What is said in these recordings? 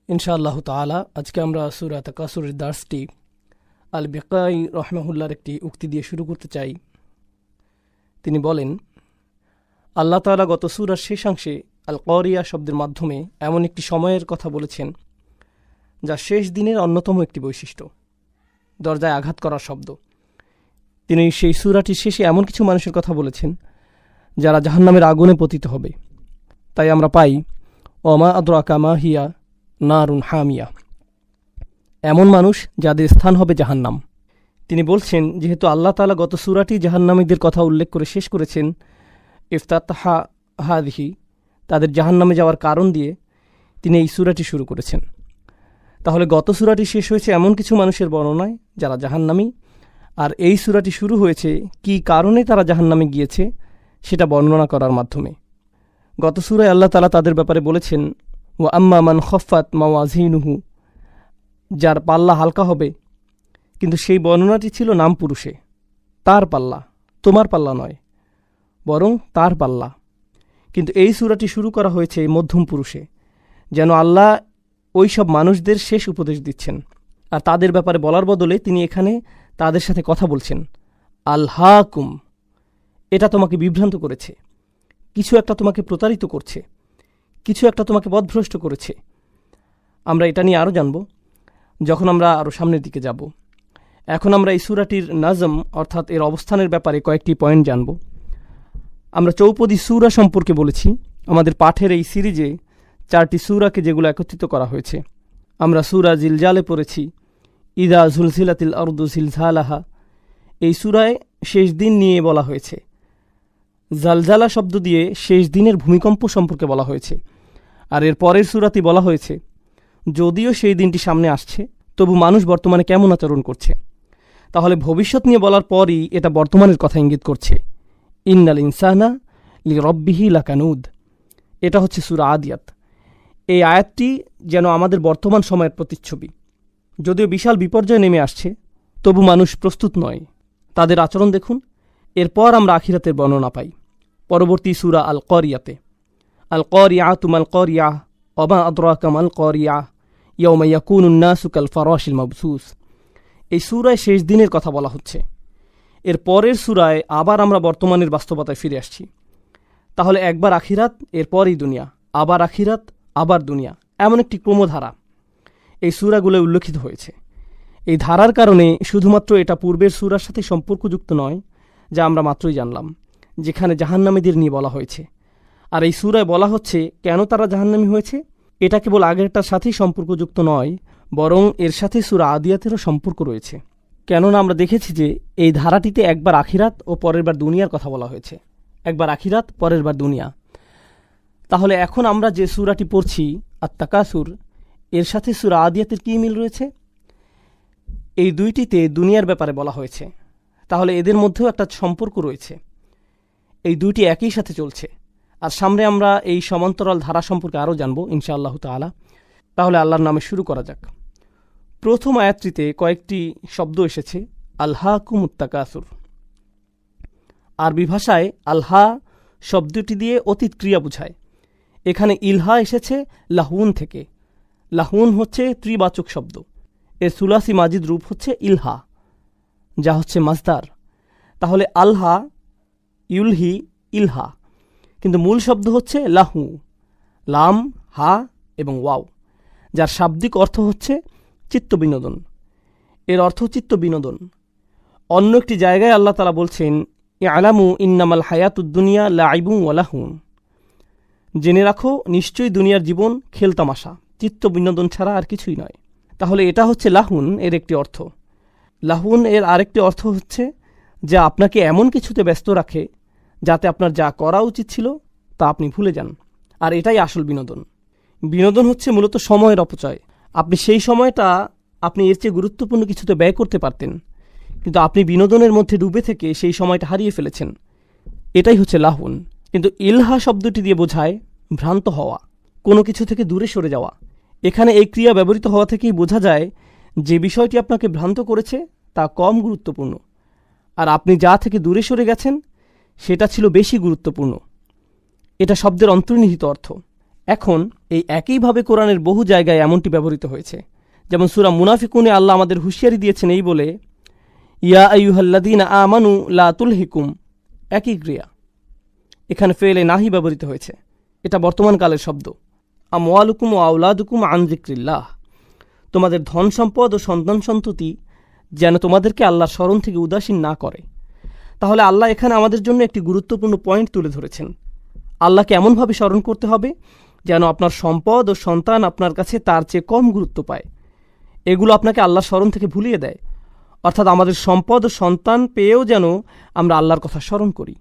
ইনশাআল্লাহ তাআলা আজকে আমরা সূরা তাকাসুরের দার্সটি আল বিকাই রহমাহুল্লাহর একটি উক্তি দিয়ে শুরু করতে চাই। তিনি বলেন, আল্লাহ তাআলা গত সূরার শেষাংশে আল করিয়া শব্দের মাধ্যমে এমন একটি সময়ের কথা বলেছেন যা শেষ দিনের অন্যতম একটি বৈশিষ্ট্য, দরজায় আঘাত করার শব্দ। তিনি সেই সূরাটির শেষে এমন কিছু মানুষের কথা বলেছেন যারা জাহান্নামের আগুনে পতিত হবে। তাই আমরা পাই ওমা আদরাকা মা হিয়া নারুন হামিয়া, এমন মানুষ যাদের স্থান হবে জাহান্নাম। তিনি বলছেন, যেহেতু আল্লাহ তাআলা গত সূরাটি জাহান্নামীদের কথা উল্লেখ করে শেষ করেছেন ইফতাতাহা হাদিহি, তাদের জাহান্নামে যাওয়ার কারণ দিয়ে তিনি এই সূরাটি শুরু করেছেন। তাহলে গত সূরাটি শেষ হয়েছে এমন কিছু মানুষের বর্ণনায় যারা জাহান্নামী, আর এই সূরাটি শুরু হয়েছে কী কারণে তারা জাহান্নামে গিয়েছে সেটা বর্ণনা করার মাধ্যমে। গত সূরায় আল্লাহ তাআলা তাদের ব্যাপারে বলেছেন, ওয়া আম্মা মান খফাত মাওয়াজিনুহু, যার পাল্লা হালকা হবে। কিন্তু সেই বর্ণনাটি ছিল নাম পুরুষে, তার পাল্লা, তোমার পাল্লা নয়, বরং তার পাল্লা। কিন্তু এই সূরাটি শুরু করা হয়েছে মধ্যম পুরুষে, যেন আল্লাহ ওই সব মানুষদের শেষ উপদেশ দিচ্ছেন, আর তাদের ব্যাপারে বলার বদলে তিনি এখানে তাদের সাথে কথা বলছেন। আলহাকুম, এটা তোমাকে বিভ্রান্ত করেছে, কিছু একটা তোমাকে প্রতারিত করছে, কিছু একটা তোমাকে পথভ্রষ্ট করেছে। আমরা এটা নিয়ে আরও জানব যখন আমরা আরও সামনের দিকে যাব। এখন আমরা এই সূরাটির নাজম অর্থাৎ এর অবস্থানের ব্যাপারে কয়েকটি পয়েন্ট জানব। আমরা চৌপদী সূরা সম্পর্কে বলেছি আমাদের পাঠের এই সিরিজে 4টি সূরাকে যেগুলো একত্রিত করা হয়েছে। আমরা সূরা জিলজালে পড়েছি, ইদা জুলজিলাতিল আরদু জিলজালাহা। এই সূরায় শেষ দিন নিয়ে বলা হয়েছে। জালজালা শব্দ দিয়ে শেষ দিনের ভূমিকম্প সম্পর্কে বলা হয়েছে। আর এর পরের সূরাতে বলা হয়েছে, যদিও সেই দিনটি সামনে আসছে তবু মানুষ বর্তমানে কেমন আচরণ করছে। তাহলে ভবিষ্যৎ নিয়ে বলার পরই এটা বর্তমানের কথা ইঙ্গিত করছে। ইন্নাল ইনসানা লি রব্বিহি লাকানুদ, এটা হচ্ছে সূরা আদিয়াত। এই আয়াতটি যেন আমাদের বর্তমান সময়ের প্রতিচ্ছবি। যদিও বিশাল বিপর্যয় নেমে আসছে তবু মানুষ প্রস্তুত নয়, তাদের আচরণ দেখুন। এরপর আমরা আখিরাতের বর্ণনা পাই পরবর্তী সূরা আল করিয়াতে। আল করিয়াতু মাল করিয়া ওমা আদরাকা মাল করিয়া ইয়াউমা ইয়াকুনুন নাসু কাল ফারাশিল মাবসুস। এই সূরায় শেষ দিনের কথা বলা হচ্ছে। এর পরের সূরায় আবার আমরা বর্তমানের বাস্তবতায় ফিরে আসছি। তাহলে একবার আখিরাত, এরপরই দুনিয়া, আবার আখিরাত, আবার দুনিয়া, এমন একটি ক্রমধারা এই সূরাগুলোয় উল্লেখিত হয়েছে। এই ধারার কারণে শুধুমাত্র এটা পূর্বের সূরার সাথে সম্পর্কযুক্ত নয়, যা আমরা মাত্রই জানলাম, যেখানে জাহান্নামীদের নিয়ে বলা হয়েছে। আর এই সূরায় বলা হচ্ছে কেন তারা জাহান্নামী হয়েছে, এটা কেবল আগেরটার সাথেই সম্পর্কযুক্ত নয়, বরং এর সাথে সূরা আদিয়াতেরও সম্পর্ক রয়েছে। কেননা আমরা দেখেছি যে এই ধারাটিতে একবার আখিরাত ও পরের বার দুনিয়ার কথা বলা হয়েছে। একবার আখিরাত, পরের বার দুনিয়া। তাহলে এখন আমরা যে সূরাটি পড়ছি আত তাকাসুর, এর সাথে সূরা আদিয়াতের কী মিল রয়েছে? এই দুইটিতে দুনিয়ার ব্যাপারে বলা হয়েছে, তাহলে এদের মধ্যেও একটা সম্পর্ক রয়েছে। এই দুইটি একই সাথে চলছে। আর সামনে আমরা এই সমান্তরাল ধারা সম্পর্কে আরও জানব ইনশাআল্লাহ তাআলা। তাহলে আল্লাহর নামে শুরু করা যাক। প্রথম আয়াতটিতে কয়েকটি শব্দ এসেছে, আলহাকুমুত তাকাসুর। আরবি ভাষায় আলহা শব্দটি দিয়ে অতীত ক্রিয়া বোঝায়। এখানে ইলহা এসেছে লাহুন থেকে। লাহুন হচ্ছে ত্রিবাচক শব্দ, এর সুলাসি মাজিদ রূপ হচ্ছে ইলহা, যা হচ্ছে মাসদার। তাহলে আলহা, ইউলহি, ইলহা, কিন্তু মূল শব্দ হচ্ছে লাহু, লাম, হা এবং ওয়াও, যার শাব্দিক অর্থ হচ্ছে চিত্ত বিনোদন। এর অর্থ চিত্ত বিনোদন। অন্য একটি জায়গায় আল্লাহ তাআলা বলছেন, ইয়ালামু ইন্নামাল হায়াতুদ দুনিয়া লাইবুন ওয়া লাহুন, জেনে রাখো নিশ্চয়ই দুনিয়ার জীবন খেলতামাশা, চিত্ত বিনোদন ছাড়া আর কিছুই নয়। তাহলে এটা হচ্ছে লাহুন এর একটি অর্থ। লাহুন এর আরেকটি অর্থ হচ্ছে যা আপনাকে এমন কিছুতে ব্যস্ত রাখে যাতে আপনার যা করা উচিত ছিল তা আপনি ভুলে যান। আর এটাই আসল বিনোদন। বিনোদন হচ্ছে মূলত সময়ের অপচয়। আপনি সেই সময়টা আপনি এর চেয়ে গুরুত্বপূর্ণ কিছুতে ব্যয় করতে পারতেন, কিন্তু আপনি বিনোদনের মধ্যে ডুবে থেকে সেই সময়টা হারিয়ে ফেলেছেন। এটাই হচ্ছে লাহুন। কিন্তু ইলহা শব্দটি দিয়ে বোঝায় ভ্রান্ত হওয়া, কোনো কিছু থেকে দূরে সরে যাওয়া। এখানে এই ক্রিয়া ব্যবহৃত হওয়া থেকেই বোঝা যায় যে বিষয়টি আপনাকে ভ্রান্ত করেছে তা কম গুরুত্বপূর্ণ, আর আপনি যা থেকে দূরে সরে গেছেন সেটা ছিল বেশি গুরুত্বপূর্ণ। এটা শব্দের অন্তর্নিহিত অর্থ। এখন এই একইভাবে কোরআনের বহু জায়গায় এমনটি ব্যবহৃত হয়েছে। যেমন সূরা মুনাফিকুনে আল্লাহ আমাদের হুঁশিয়ারি দিয়েছেন এই বলে, ইয়া আইয়ুহাল্লাযীনা আমানু লা তুলহিকুম, একই ক্রিয়া। এখানে ফেলে নাহি ব্যবহৃত হয়েছে, এটা বর্তমানকালের শব্দ। আমওয়ালুকুম ওয়া আওলাদুকুম আন যিকরিল্লাহ, তোমাদের ধন সম্পদ ও সন্তান সন্ততি যেন তোমাদেরকে আল্লাহর স্মরণ থেকে উদাসীন না করে। তাহলে আল্লাহ এখানে আমাদের জন্য একটি গুরুত্বপূর্ণ পয়েন্ট তুলে ধরেছেন। আল্লাহকে এমনভাবে স্মরণ করতে হবে যেন আপনার সম্পদ ও সন্তান আপনার কাছে তার চেয়ে কম গুরুত্ব পায়। এগুলো আপনাকে আল্লাহর স্মরণ থেকে ভুলিয়ে দেয়। অর্থাৎ আমাদের সম্পদ ও সন্তান পেয়েও যেন আমরা আল্লাহর কথা স্মরণ করি।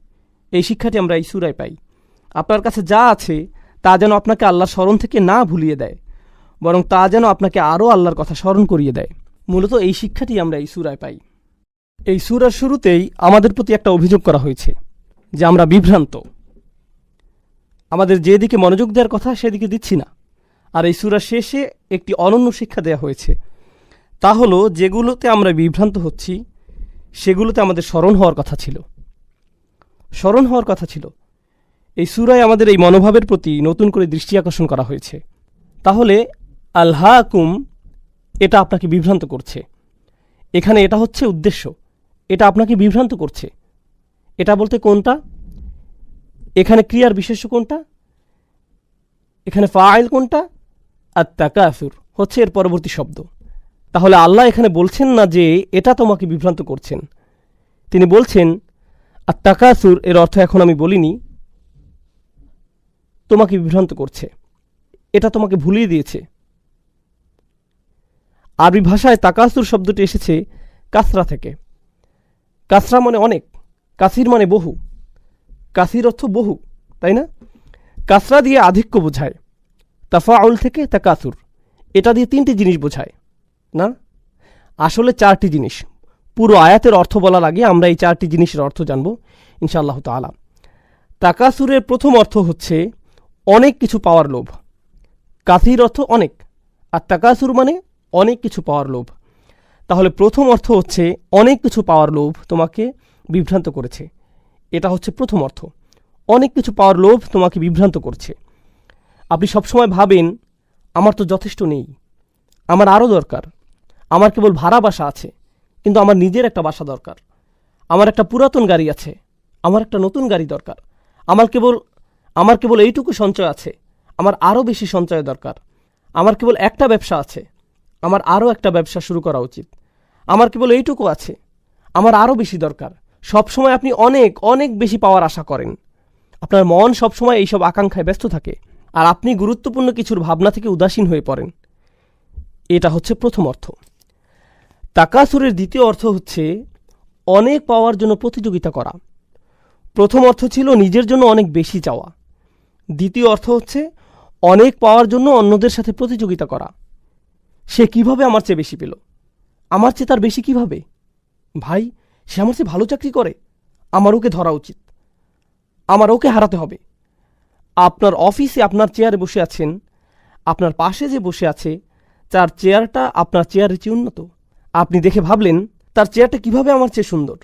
এই শিক্ষাটি আমরা এই সূরায় পাই। আপনার কাছে যা আছে তা যেন আপনাকে আল্লাহর স্মরণ থেকে না ভুলিয়ে দেয়, বরং তা যেন আপনাকে আরও আল্লাহর কথা স্মরণ করিয়ে দেয়। মূলত এই শিক্ষাটি আমরা এই সূরায় পাই। এই সূরার শুরুতেই আমাদের প্রতি একটা অভিযোগ করা হয়েছে যে আমরা বিভ্রান্ত, আমাদের যেদিকে মনোযোগ দেওয়ার কথা সেদিকে দিচ্ছি না। আর এই সূরার শেষে একটি অনন্য শিক্ষা দেওয়া হয়েছে, তা হলো যেগুলোতে আমরা বিভ্রান্ত হচ্ছি সেগুলোতে আমাদের স্মরণ হওয়ার কথা ছিল। স্মরণ হওয়ার কথা ছিল। এই সূরায় আমাদের এই মনোভাবের প্রতি নতুন করে দৃষ্টি আকর্ষণ করা হয়েছে। তাহলে আলহাকুম, এটা আপনাকে বিভ্রান্ত করছে। এখানে এটা হচ্ছে উদ্দেশ্য, এটা আপনাকে বিভ্রান্ত করছে। এটা বলতে কোনটা? এখানে ক্রিয়ার বিশেষ্য কোনটা? এখানে ফাইল কোনটা? আত-তাকাসুর হচ্ছে এর পরবর্তী শব্দ। তাহলে আল্লাহ এখানে বলছেন না যে এটা তোমাকে বিভ্রান্ত করছেন, তিনি বলছেন আত-তাকাসুর এর অর্থ এখন আমি বলিনি, তোমাকে বিভ্রান্ত করছে, এটা তোমাকে ভুলিয়ে দিয়েছে। আরবি ভাষায় তাকাসুর শব্দটি এসেছে কাসরা থেকে। কাসরা মানে অনেক, কাসির মানে বহু। কাসির অর্থ বহু, তাই না? কাসরা দিয়ে আধিক্য বোঝায়। তাফাউল থেকে তাকাসুর, এটা দিয়ে তিনটি জিনিস বোঝায় না, আসলে চারটি জিনিস। পুরো আয়াতের অর্থ বলার আগে আমরা এই চারটি জিনিসের অর্থ জানব ইনশাআল্লাহ তাআলা। তাকাসুরের প্রথম অর্থ হচ্ছে অনেক কিছু পাওয়ার লোভ। কাসির অর্থ অনেক, আর তাকাসুর মানে অনেক কিছু পাওয়ার লোভ। তাহলে প্রথম অর্থ হচ্ছে অনেক কিছু পাওয়ার লোভ তোমাকে বিভ্রান্ত করেছে, এটা হচ্ছে প্রথম অর্থ। অনেক কিছু পাওয়ার লোভ তোমাকে বিভ্রান্ত করছে। আপনি সবসময় ভাবেন আমার তো যথেষ্ট নেই, আমার আরও দরকার, আমার কেবল ভাড়া বাসা আছে, কিন্তু আমার নিজের একটা বাসা দরকার। আমার একটা পুরাতন গাড়ি আছে, আমার একটা নতুন গাড়ি দরকার। আমার কেবল এইটুকু সঞ্চয় আছে, আমার আরও বেশি সঞ্চয় দরকার। আমার কেবল একটা ব্যবসা আছে, আমার আরও একটা ব্যবসা শুরু করা উচিত। আমার কেবল এইটুকু আছে, আমার আরও বেশি দরকার। সবসময় আপনি অনেক অনেক বেশি পাওয়ার আশা করেন। আপনার মন সবসময় এইসব আকাঙ্ক্ষায় ব্যস্ত থাকে, আর আপনি গুরুত্বপূর্ণ কিছুর ভাবনা থেকে উদাসীন হয়ে পড়েন। এটা হচ্ছে প্রথম অর্থ। তাকাসুরের দ্বিতীয় অর্থ হচ্ছে অনেক পাওয়ার জন্য প্রতিযোগিতা করা। প্রথম অর্থ ছিল নিজের জন্য অনেক বেশি চাওয়া। দ্বিতীয় অর্থ হচ্ছে অনেক পাওয়ার জন্য অন্যদের সাথে প্রতিযোগিতা করা। সে কিভাবে আমার চেয়ে বেশি পেল? আমার চেয়ে তার বেশি কিভাবে? ভাই, সে আমার চেয়ে ভালো চাকরি করে, আমার ওকে ধরা উচিত, আমার ওকে হারাতে হবে। আপনার অফিসে আপনার চেয়ারে বসে আছেন, আপনার পাশে যে বসে আছে তার চেয়ারটা আপনার চেয়ারের চেয়ে উন্নত। আপনি দেখে ভাবলেন তার চেয়ারটা কিভাবে আমার চেয়ে সুন্দর,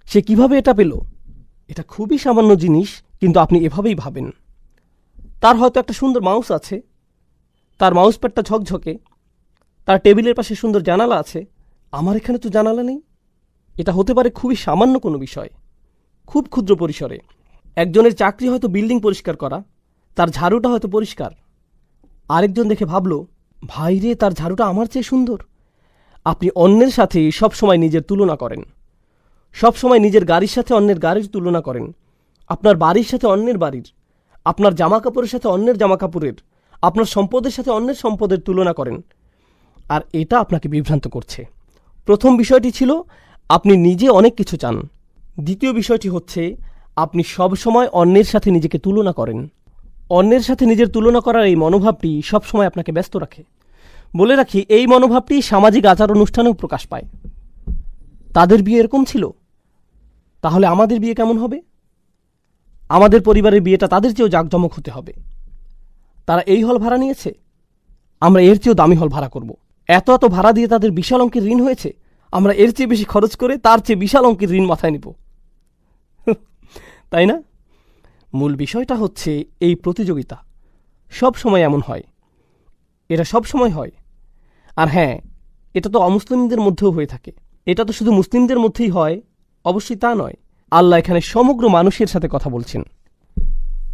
সে কিভাবে এটা পেল। এটা খুবই সামান্য জিনিস, কিন্তু আপনি এভাবেই ভাবেন। তার হয়তো একটা সুন্দর মাউস আছে, তার মাউস প্যাডটা ঝকঝকে, তার টেবিলের পাশে সুন্দর জানালা আছে, আমার এখানে তো জানালা নেই। এটা হতে পারে খুবই সামান্য কোনো বিষয়, খুব ক্ষুদ্র পরিসরে। একজনের চাকরি হয়তো বিল্ডিং পরিষ্কার করা, তার ঝাড়ুটা হয়তো পরিষ্কার। আরেকজন দেখে ভাবল, ভাই রে, তার ঝাড়ুটা আমার চেয়ে সুন্দর। আপনি অন্যের সাথে সবসময় নিজের তুলনা করেন, সবসময় নিজের গাড়ির সাথে অন্যের গাড়ির তুলনা করেন, আপনার বাড়ির সাথে অন্যের বাড়ির, আপনার জামা কাপড়ের সাথে অন্যের জামা কাপড়ের, আপনার সম্পদের সাথে অন্যের সম্পদের তুলনা করেন। আর এটা আপনাকে বিভ্রান্ত করছে। প্রথম বিষয়টি ছিল আপনি নিজে অনেক কিছু চান। দ্বিতীয় বিষয়টি হচ্ছে আপনি সবসময় অন্যের সাথে নিজেকে তুলনা করেন। অন্যের সাথে নিজের তুলনা করার এই মনোভাবটি সবসময় আপনাকে ব্যস্ত রাখে। বলে রাখি, এই মনোভাবটি সামাজিক আচার অনুষ্ঠানেও প্রকাশ পায়। তাদের বিয়ে এরকম ছিল, তাহলে আমাদের বিয়ে কেমন হবে? আমাদের পরিবারের বিয়েটা তাদের চেয়েও জাঁকজমক হতে হবে। তারা এই হল ভাড়া নিয়েছে, আমরা এর চেয়েও দামি হল ভাড়া করব। এত এত ভাড়া দিয়ে তাদের বিশাল অঙ্কের ঋণ হয়েছে, আমরা এর চেয়ে বেশি খরচ করে তার চেয়ে বিশাল অঙ্কের ঋণ মাথায় নিব। তাই না? মূল বিষয়টা হচ্ছে এই প্রতিযোগিতা। সব সময় এমন হয়, এটা সব সময় হয়। আর হ্যাঁ, এটা তো অমুসলিমদের মধ্যেও হয়ে থাকে। এটা তো শুধু মুসলিমদের মধ্যেই হয়, অবশ্যই তা নয়। আল্লাহ এখানে সমগ্র মানুষের সাথে কথা বলছেন।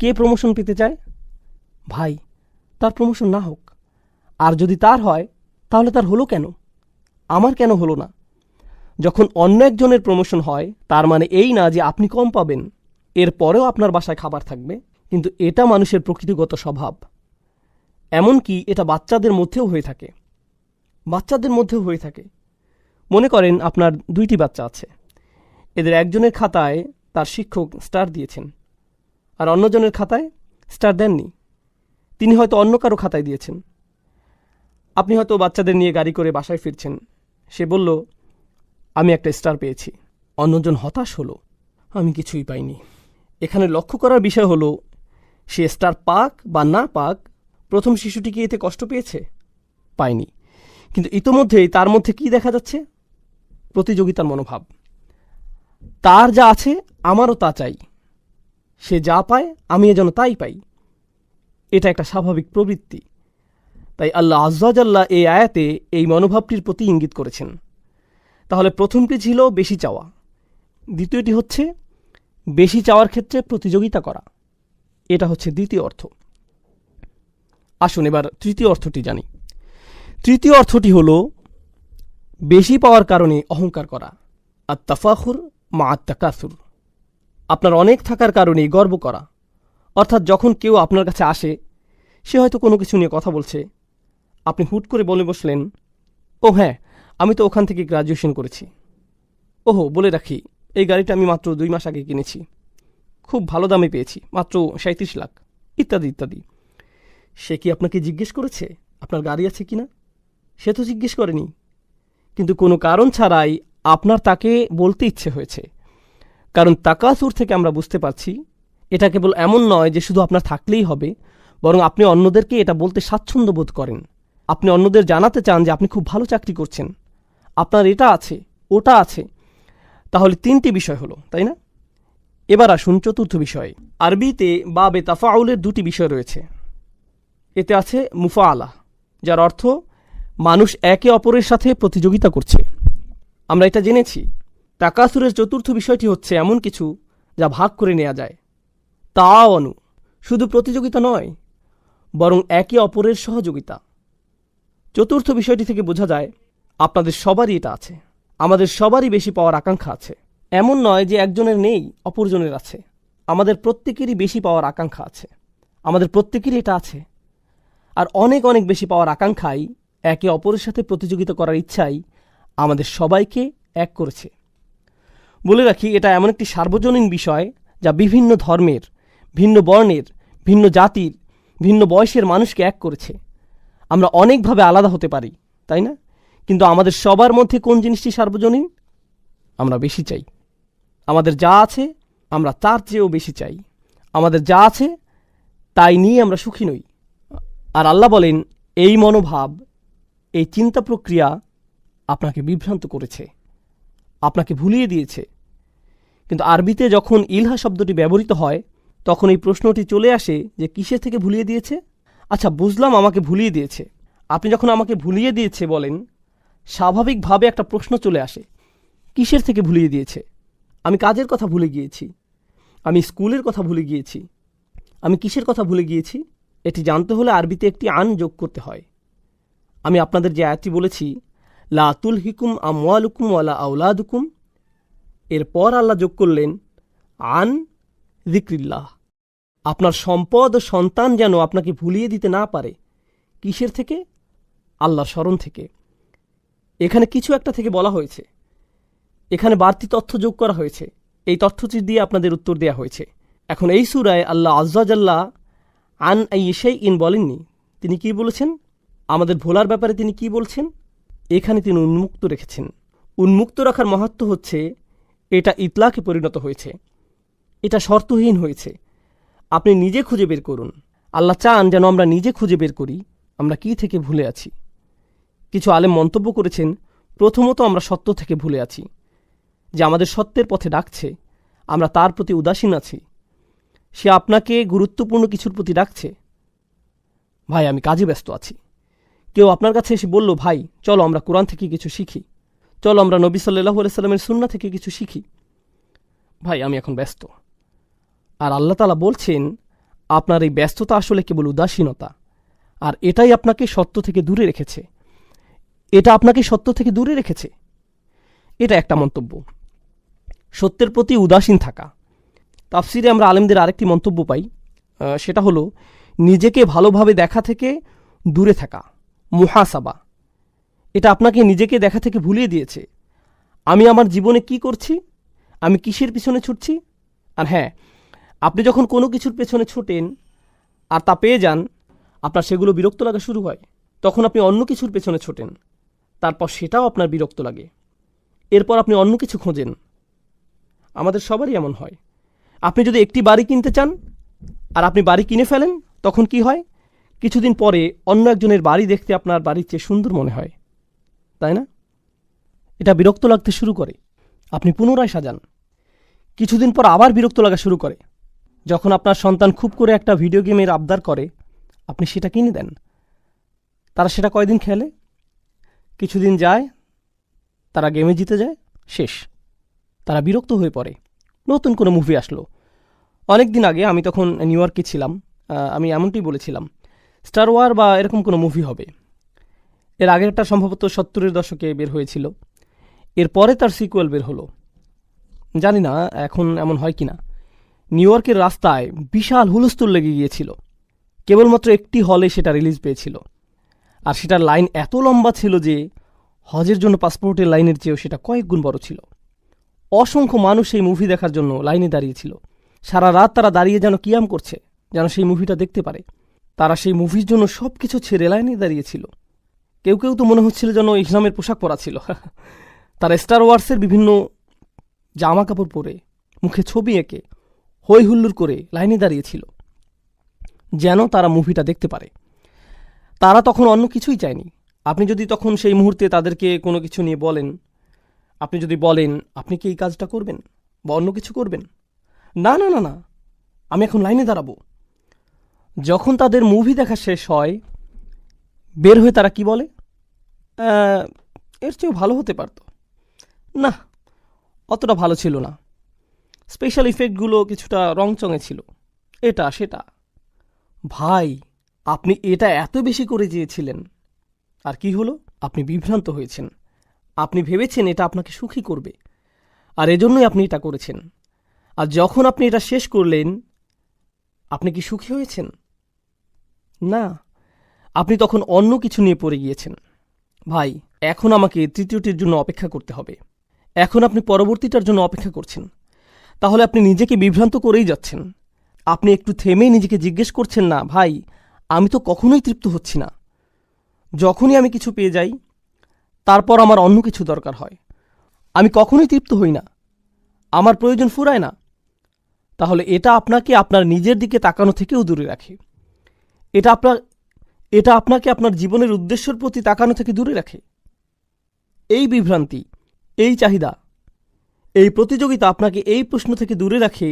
কে প্রমোশন পেতে চায়? ভাই, তার প্রমোশন না হোক, আর যদি তার হয় তাহলে তার হলো কেন? আমার কেন হলো না? যখন অন্য একজনের প্রমোশন হয়, তার মানে এই না যে আপনি কম পাবেন। এরপরেও আপনার বাসায় খাবার থাকবে, কিন্তু এটা মানুষের প্রকৃতিগত স্বভাব। এমনকি এটা বাচ্চাদের মধ্যেও হয়ে থাকে। বাচ্চাদের মধ্যেও হয়ে থাকে। মনে করেন আপনার 2টি বাচ্চা আছে, এদের একজনের খাতায় তার শিক্ষক স্টার দিয়েছেন, আর অন্যজনের খাতায় স্টার দেননি। তিনি হয়তো অন্য কারো খাতায় দিয়েছেন। আপনি হয়তো বাচ্চাদের নিয়ে গাড়ি করে বাসায় ফিরছেন, সে বলল, আমি একটা স্টার পেয়েছি। অন্যজন হতাশ হলো, আমি কিছুই পাইনি। এখানে লক্ষ্য করার বিষয় হলো, সে স্টার পাক বা না পাক, প্রথম শিশুটি কি এতে কষ্ট পেয়েছে? পায়নি। কিন্তু ইতোমধ্যেই তার মধ্যে কি দেখা যাচ্ছে? প্রতিযোগিতার মনোভাব। তার যা আছে আমারও তা চাই, সে যা পায় আমি যেন তাই পাই। এটা একটা স্বাভাবিক প্রবৃত্তি। তাই আল্লাহ আজ্জাজাল্লাহ এই আয়াতে এই মনোভাবটির প্রতি ইঙ্গিত করেছেন। তাহলে প্রথমটি ছিল বেশি চাওয়া, দ্বিতীয়টি হচ্ছে বেশি চাওয়ার ক্ষেত্রে প্রতিযোগিতা করা। এটা হচ্ছে দ্বিতীয় অর্থ। আসুন এবার তৃতীয় অর্থটি জানি। তৃতীয় অর্থটি হল বেশি পাওয়ার কারণে অহংকার করা, আত-তাফাখুর মা আত-তাকাসুর। আপনার অনেক থাকার কারণে গর্ব করা। অর্থাৎ যখন কেউ আপনার কাছে আসে, সে হয়তো কোনো কিছু নিয়ে কথা বলছে, আপনি হুট করে বলে বসলেন, ও হ্যাঁ, আমি তো ওখান থেকে গ্রাজুয়েশন করেছি। ওহো, বলে রাখি, এই গাড়িটা আমি মাত্র 2 মাস আগে কিনেছি, খুব ভালো দামে পেয়েছি, মাত্র 37 লাখ, ইত্যাদি ইত্যাদি। সে কি আপনাকে জিজ্ঞেস করেছে আপনার গাড়ি আছে কিনা? সে তো জিজ্ঞেস করেনি, কিন্তু কোনো কারণ ছাড়াই আপনার তাকে বলতে ইচ্ছে হয়েছে। কারণ তাকাসুর থেকে আমরা বুঝতে পারছি, এটা কেবল এমন নয় যে শুধু আপনার থাকলেই হবে, বরং আপনি অন্যদেরকে এটা বলতে স্বাচ্ছন্দ্য বোধ করেন। আপনি অন্যদের জানাতে চান যে আপনি খুব ভালো চাকরি করছেন, আপনার এটা আছে, ওটা আছে। তাহলে 3টি বিষয় হলো, তাই না? এবার আসুন চতুর্থ বিষয়ে। আরবিতে বাবে তাফাউলের 2টি বিষয় রয়েছে। এতে আছে মুফাআলা, যার অর্থ মানুষ একে অপরের সাথে প্রতিযোগিতা করছে। আমরা এটা জেনেছি। তাকাসুরের চতুর্থ বিষয়টি হচ্ছে এমন কিছু যা ভাগ করে নেওয়া যায়। তাআওয়ানু, শুধু প্রতিযোগিতা নয়, বরং একে অপরের সহযোগিতা। চতুর্থ বিষয়টি থেকে বোঝা যায় আপনাদের সবারই এটা আছে। আমাদের সবারই বেশি পাওয়ার আকাঙ্ক্ষা আছে। এমন নয় যে একজনের নেই অপরজনের আছে। আমাদের প্রত্যেকেরই বেশি পাওয়ার আকাঙ্ক্ষা আছে। আমাদের প্রত্যেকেরই এটা আছে। আর অনেক অনেক বেশি পাওয়ার আকাঙ্ক্ষাই, একে অপরের সাথে প্রতিযোগিতা করার ইচ্ছাই আমাদের সবাইকে এক করেছে। বলে রাখি, এটা এমন একটি সার্বজনীন বিষয় যা বিভিন্ন ধর্মের, ভিন্ন বর্ণের, ভিন্ন জাতির, ভিন্ন বয়সের মানুষকে এক করেছে। আমরা অনেকভাবে আলাদা হতে পারি, তাই না? কিন্তু আমাদের সবার মধ্যে কোন জিনিসটি সার্বজনীন? আমরা বেশি চাই। আমাদের যা আছে আমরা তার চেয়েও বেশি চাই। আমাদের যা আছে তাই নিয়ে আমরা সুখী নই। আর আল্লাহ বলেন, এই মনোভাব, এই চিন্তা প্রক্রিয়া আপনাকে বিভ্রান্ত করেছে, আপনাকে ভুলিয়ে দিয়েছে। কিন্তু আরবিতে যখন ইলহা শব্দটি ব্যবহৃত হয়, তখন এই প্রশ্নটি চলে আসে যে কিসের থেকে ভুলিয়ে দিয়েছে? আচ্ছা, বুঝলাম আমাকে ভুলিয়ে দিয়েছে। আপনি যখন আমাকে ভুলিয়ে দিয়েছে বলেন, স্বাভাবিকভাবে একটা প্রশ্ন চলে আসে, কিসের থেকে ভুলিয়ে দিয়েছে? আমি কাজের কথা ভুলে গিয়েছি, আমি স্কুলের কথা ভুলে গিয়েছি, আমি কিসের কথা ভুলে গিয়েছি? এটি জানতে হলে আরবিতে একটি আন যোগ করতে হয়। আমি আপনাদের যে আয়াতটি বলেছি, লা তুলহিকুম আমওয়ালুকুম ওয়ালা আওলাদুকুম, এরপর আল্লাহ যোগ করলেন আন যিকরিল্লাহ। আপনার সম্পদ ও সন্তান যেন আপনাকে ভুলিয়ে দিতে না পারে। কিসের থেকে? আল্লাহর স্মরণ থেকে। এখানে কিছু একটা থেকে বলা হয়েছে, এখানে বাড়তি তথ্য যোগ করা হয়েছে। এই তথ্যটি দিয়ে আপনাদের উত্তর দেয়া হয়েছে। এখন এই সূরায় আল্লাহ আজ্জাজাল্লাহ আন আইশাইইন বলেননি। তিনি কি বলেছেন? আমাদের ভোলার ব্যাপারে তিনি কি বলছেন? এখানে তিনি উন্মুক্ত রেখেছেন। উন্মুক্ত রাখার মাহাত্ম্য হচ্ছে এটা ইতলাকে পরিণত হয়েছে, এটা শর্তহীন হয়েছে। আপনি নিজে খুঁজে বের করুন। আল্লাহ চান যেন আমরা নিজে খুঁজে বের করি আমরা কি থেকে ভুলে আছি। কিছু আলেম মন্তব্য করেছেন, প্রথমত আমরা সত্য থেকে ভুলে আছি, যে আমাদের সত্যের পথে ডাকছে, আমরা তার প্রতি উদাসীন আছি। সে আপনাকে গুরুত্বপূর্ণ কিছুর প্রতি ডাকছে, ভাই আমি কাজে ব্যস্ত আছি। কেউ আপনার কাছে এসে বলল, ভাই চলো আমরা কোরআন থেকে কিছু শিখি, চলো আমরা নবী সাল্লাল্লাহু আলাইহি সাল্লামের সুন্নাহ থেকে কিছু শিখি। ভাই আমি এখন ব্যস্ত। আর আল্লাহ তাআলা বলছেন, আপনার এই ব্যস্ততা আসলে কেবল উদাসীনতা, আর এটাই আপনাকে সত্য থেকে দূরে রেখেছে। এটা আপনাকে সত্য থেকে দূরে রেখেছে। এটা একটা মন্তব্য। সত্যের প্রতি উদাসীন থাকা। তাফসিরে আমরা আলেমদের আরেকটি মন্তব্য পাই, সেটা হলো নিজেকে ভালোভাবে দেখা থেকে দূরে থাকা, মুহাসাবা। এটা আপনাকে নিজেকে দেখা থেকে ভুলিয়ে দিয়েছে। আমি আমার জীবনে কি করছি, আমি কিসের পিছনে ছুটছি। আর হ্যাঁ, আপনি যখন কোনো কিছুর পেছনে ছোটেন আর তা পেয়ে যান, আপনার সেগুলো বিরক্ত লাগা শুরু হয়। তখন আপনি অন্য কিছুর পেছনে ছোটেন, তারপর সেটাও আপনার বিরক্ত লাগে। এরপর আপনি অন্য কিছু খোঁজেন। আমাদের সবারই এমন হয়। আপনি যদি একটি বাড়ি কিনতে চান আর আপনি বাড়ি কিনে ফেলেন, তখন কি হয়? কিছুদিন পরে অন্য একজনের বাড়ি দেখতে আপনার বাড়ির চেয়ে সুন্দর মনে হয়, তাই না? এটা বিরক্ত লাগতে শুরু করে। আপনি পুনরায় সাজান। কিছুদিন পর আবার বিরক্ত লাগা শুরু করে। যখন আপনার সন্তান খুব করে একটা ভিডিও গেমের আবদার করে, আপনি সেটা কিনে দেন। তারা সেটা কয়দিন খেলে, কিছুদিন যায়, তারা গেমে জিতে যায়, শেষ। তারা বিরক্ত হয়ে পড়ে। নতুন কোনো মুভি আসলো। অনেক দিন আগে আমি তখন নিউ ইয়র্কে ছিলাম, আমি এমনটি বলেছিলাম, স্টার ওয়ার বা এরকম কোনো মুভি হবে। এর আগেরটা সম্ভবত 70-এর দশকে বের হয়েছিল। এরপরে তার সিকুয়েল বের হলো। জানি না এখন এমন হয় কিনা। নিউ ইয়র্কের রাস্তায় বিশাল হুলস্থুল লেগে গিয়েছিল। কেবলমাত্র একটি হলে সেটা রিলিজ পেয়েছিল, আর সেটার লাইন এত লম্বা ছিল যে হজের জন্য পাসপোর্টের লাইনের চেয়েও সেটা কয়েক গুণ বড় ছিল। অসংখ্য মানুষ এই মুভি দেখার জন্য লাইনে দাঁড়িয়েছিল। সারা রাত তারা দাঁড়িয়ে যেন কিয়াম করছে, যেন সেই মুভিটা দেখতে পারে। তারা সেই মুভির জন্য সব কিছু ছেড়ে লাইনে দাঁড়িয়েছিল। কেউ কেউ তো মনে হচ্ছিল যেন ইসলামের পোশাক পরা ছিল। তারা স্টার ওয়ার্সের বিভিন্ন জামা কাপড় পরে, মুখে ছবি এঁকে, হই হুল্লোড় করে লাইনে দাঁড়িয়েছিল, যেন তারা মুভিটা দেখতে পারে। তারা তখন অন্য কিছুই চায়নি। আপনি যদি তখন সেই মুহূর্তে তাদেরকে কোনো কিছু নিয়ে বলেন, আপনি যদি বলেন আপনি কি এই কাজটা করবেন বা অন্য কিছু করবেন, না না না না, আমি এখন লাইনে দাঁড়াবো। যখন তাদের মুভি দেখা শেষ হয়, বের হয়ে তারা কি বলে, এর চেয়েও ভালো হতে পারত, না অতটা ভালো ছিল না, স্পেশাল ইফেক্টগুলো কিছুটা রংচঙে ছিল, এটা সেটা। ভাই আপনি এটা এত বেশি করে চেয়েছিলেন, আর কি হলো? আপনি বিভ্রান্ত হয়েছেন। আপনি ভেবেছেন এটা আপনাকে সুখী করবে, আর এজন্যই আপনি এটা করেছেন। আর যখন আপনি এটা শেষ করলেন, আপনি কি সুখী হয়েছেন? না, আপনি তখন অন্য কিছু নিয়ে পড়ে গিয়েছেন। ভাই এখন আমাকে তৃতীয়টির জন্য অপেক্ষা করতে হবে। এখন আপনি পরবর্তীটার জন্য অপেক্ষা করছেন। তাহলে আপনি নিজেকে বিভ্রান্ত করেই যাচ্ছেন। আপনি একটু থেমেই নিজেকে জিজ্ঞেস করছেন না, ভাই আমি তো কখনোই তৃপ্ত হচ্ছি না। যখনই আমি কিছু পেয়ে যাই, তারপর আমার অন্য কিছু দরকার হয়। আমি কখনোই তৃপ্ত হই না, আমার প্রয়োজন ফুরায় না। তাহলে এটা আপনাকে আপনার নিজের দিকে তাকানো থেকেও দূরে রাখে। এটা আপনাকে আপনার জীবনের উদ্দেশ্যের প্রতি তাকানো থেকে দূরে রাখে। এই বিভ্রান্তি, এই চাহিদা, এই প্রতিযোগিতা আপনাকে এই প্রশ্ন থেকে দূরে রাখে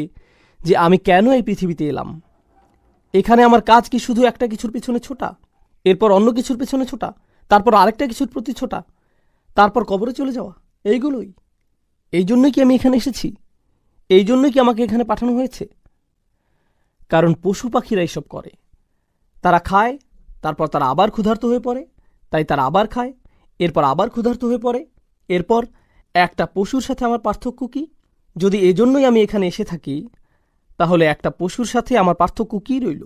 যে আমি কেন এই পৃথিবীতে এলাম। এখানে আমার কাজ কি শুধু একটা কিছুর পিছনে ছোটা, এরপর অন্য কিছুর পেছনে ছোটা, তারপর আরেকটা কিছুর প্রতি ছোটা, তারপর কবরে চলে যাওয়া, এইগুলোই? এই জন্যই কি আমি এখানে এসেছি? এই জন্যই কি আমাকে এখানে পাঠানো হয়েছে? কারণ পশু পাখিরা এসব করে। তারা খায়, তারপর তারা আবার ক্ষুধার্ত হয়ে পড়ে, তাই তারা আবার খায়, এরপর আবার ক্ষুধার্ত হয়ে পড়ে। এরপর একটা পশুর সাথে আমার পার্থক্য কি? যদি এজন্যই আমি এখানে এসে থাকি, তাহলে একটা পশুর সাথে আমার পার্থক্য কী রইল?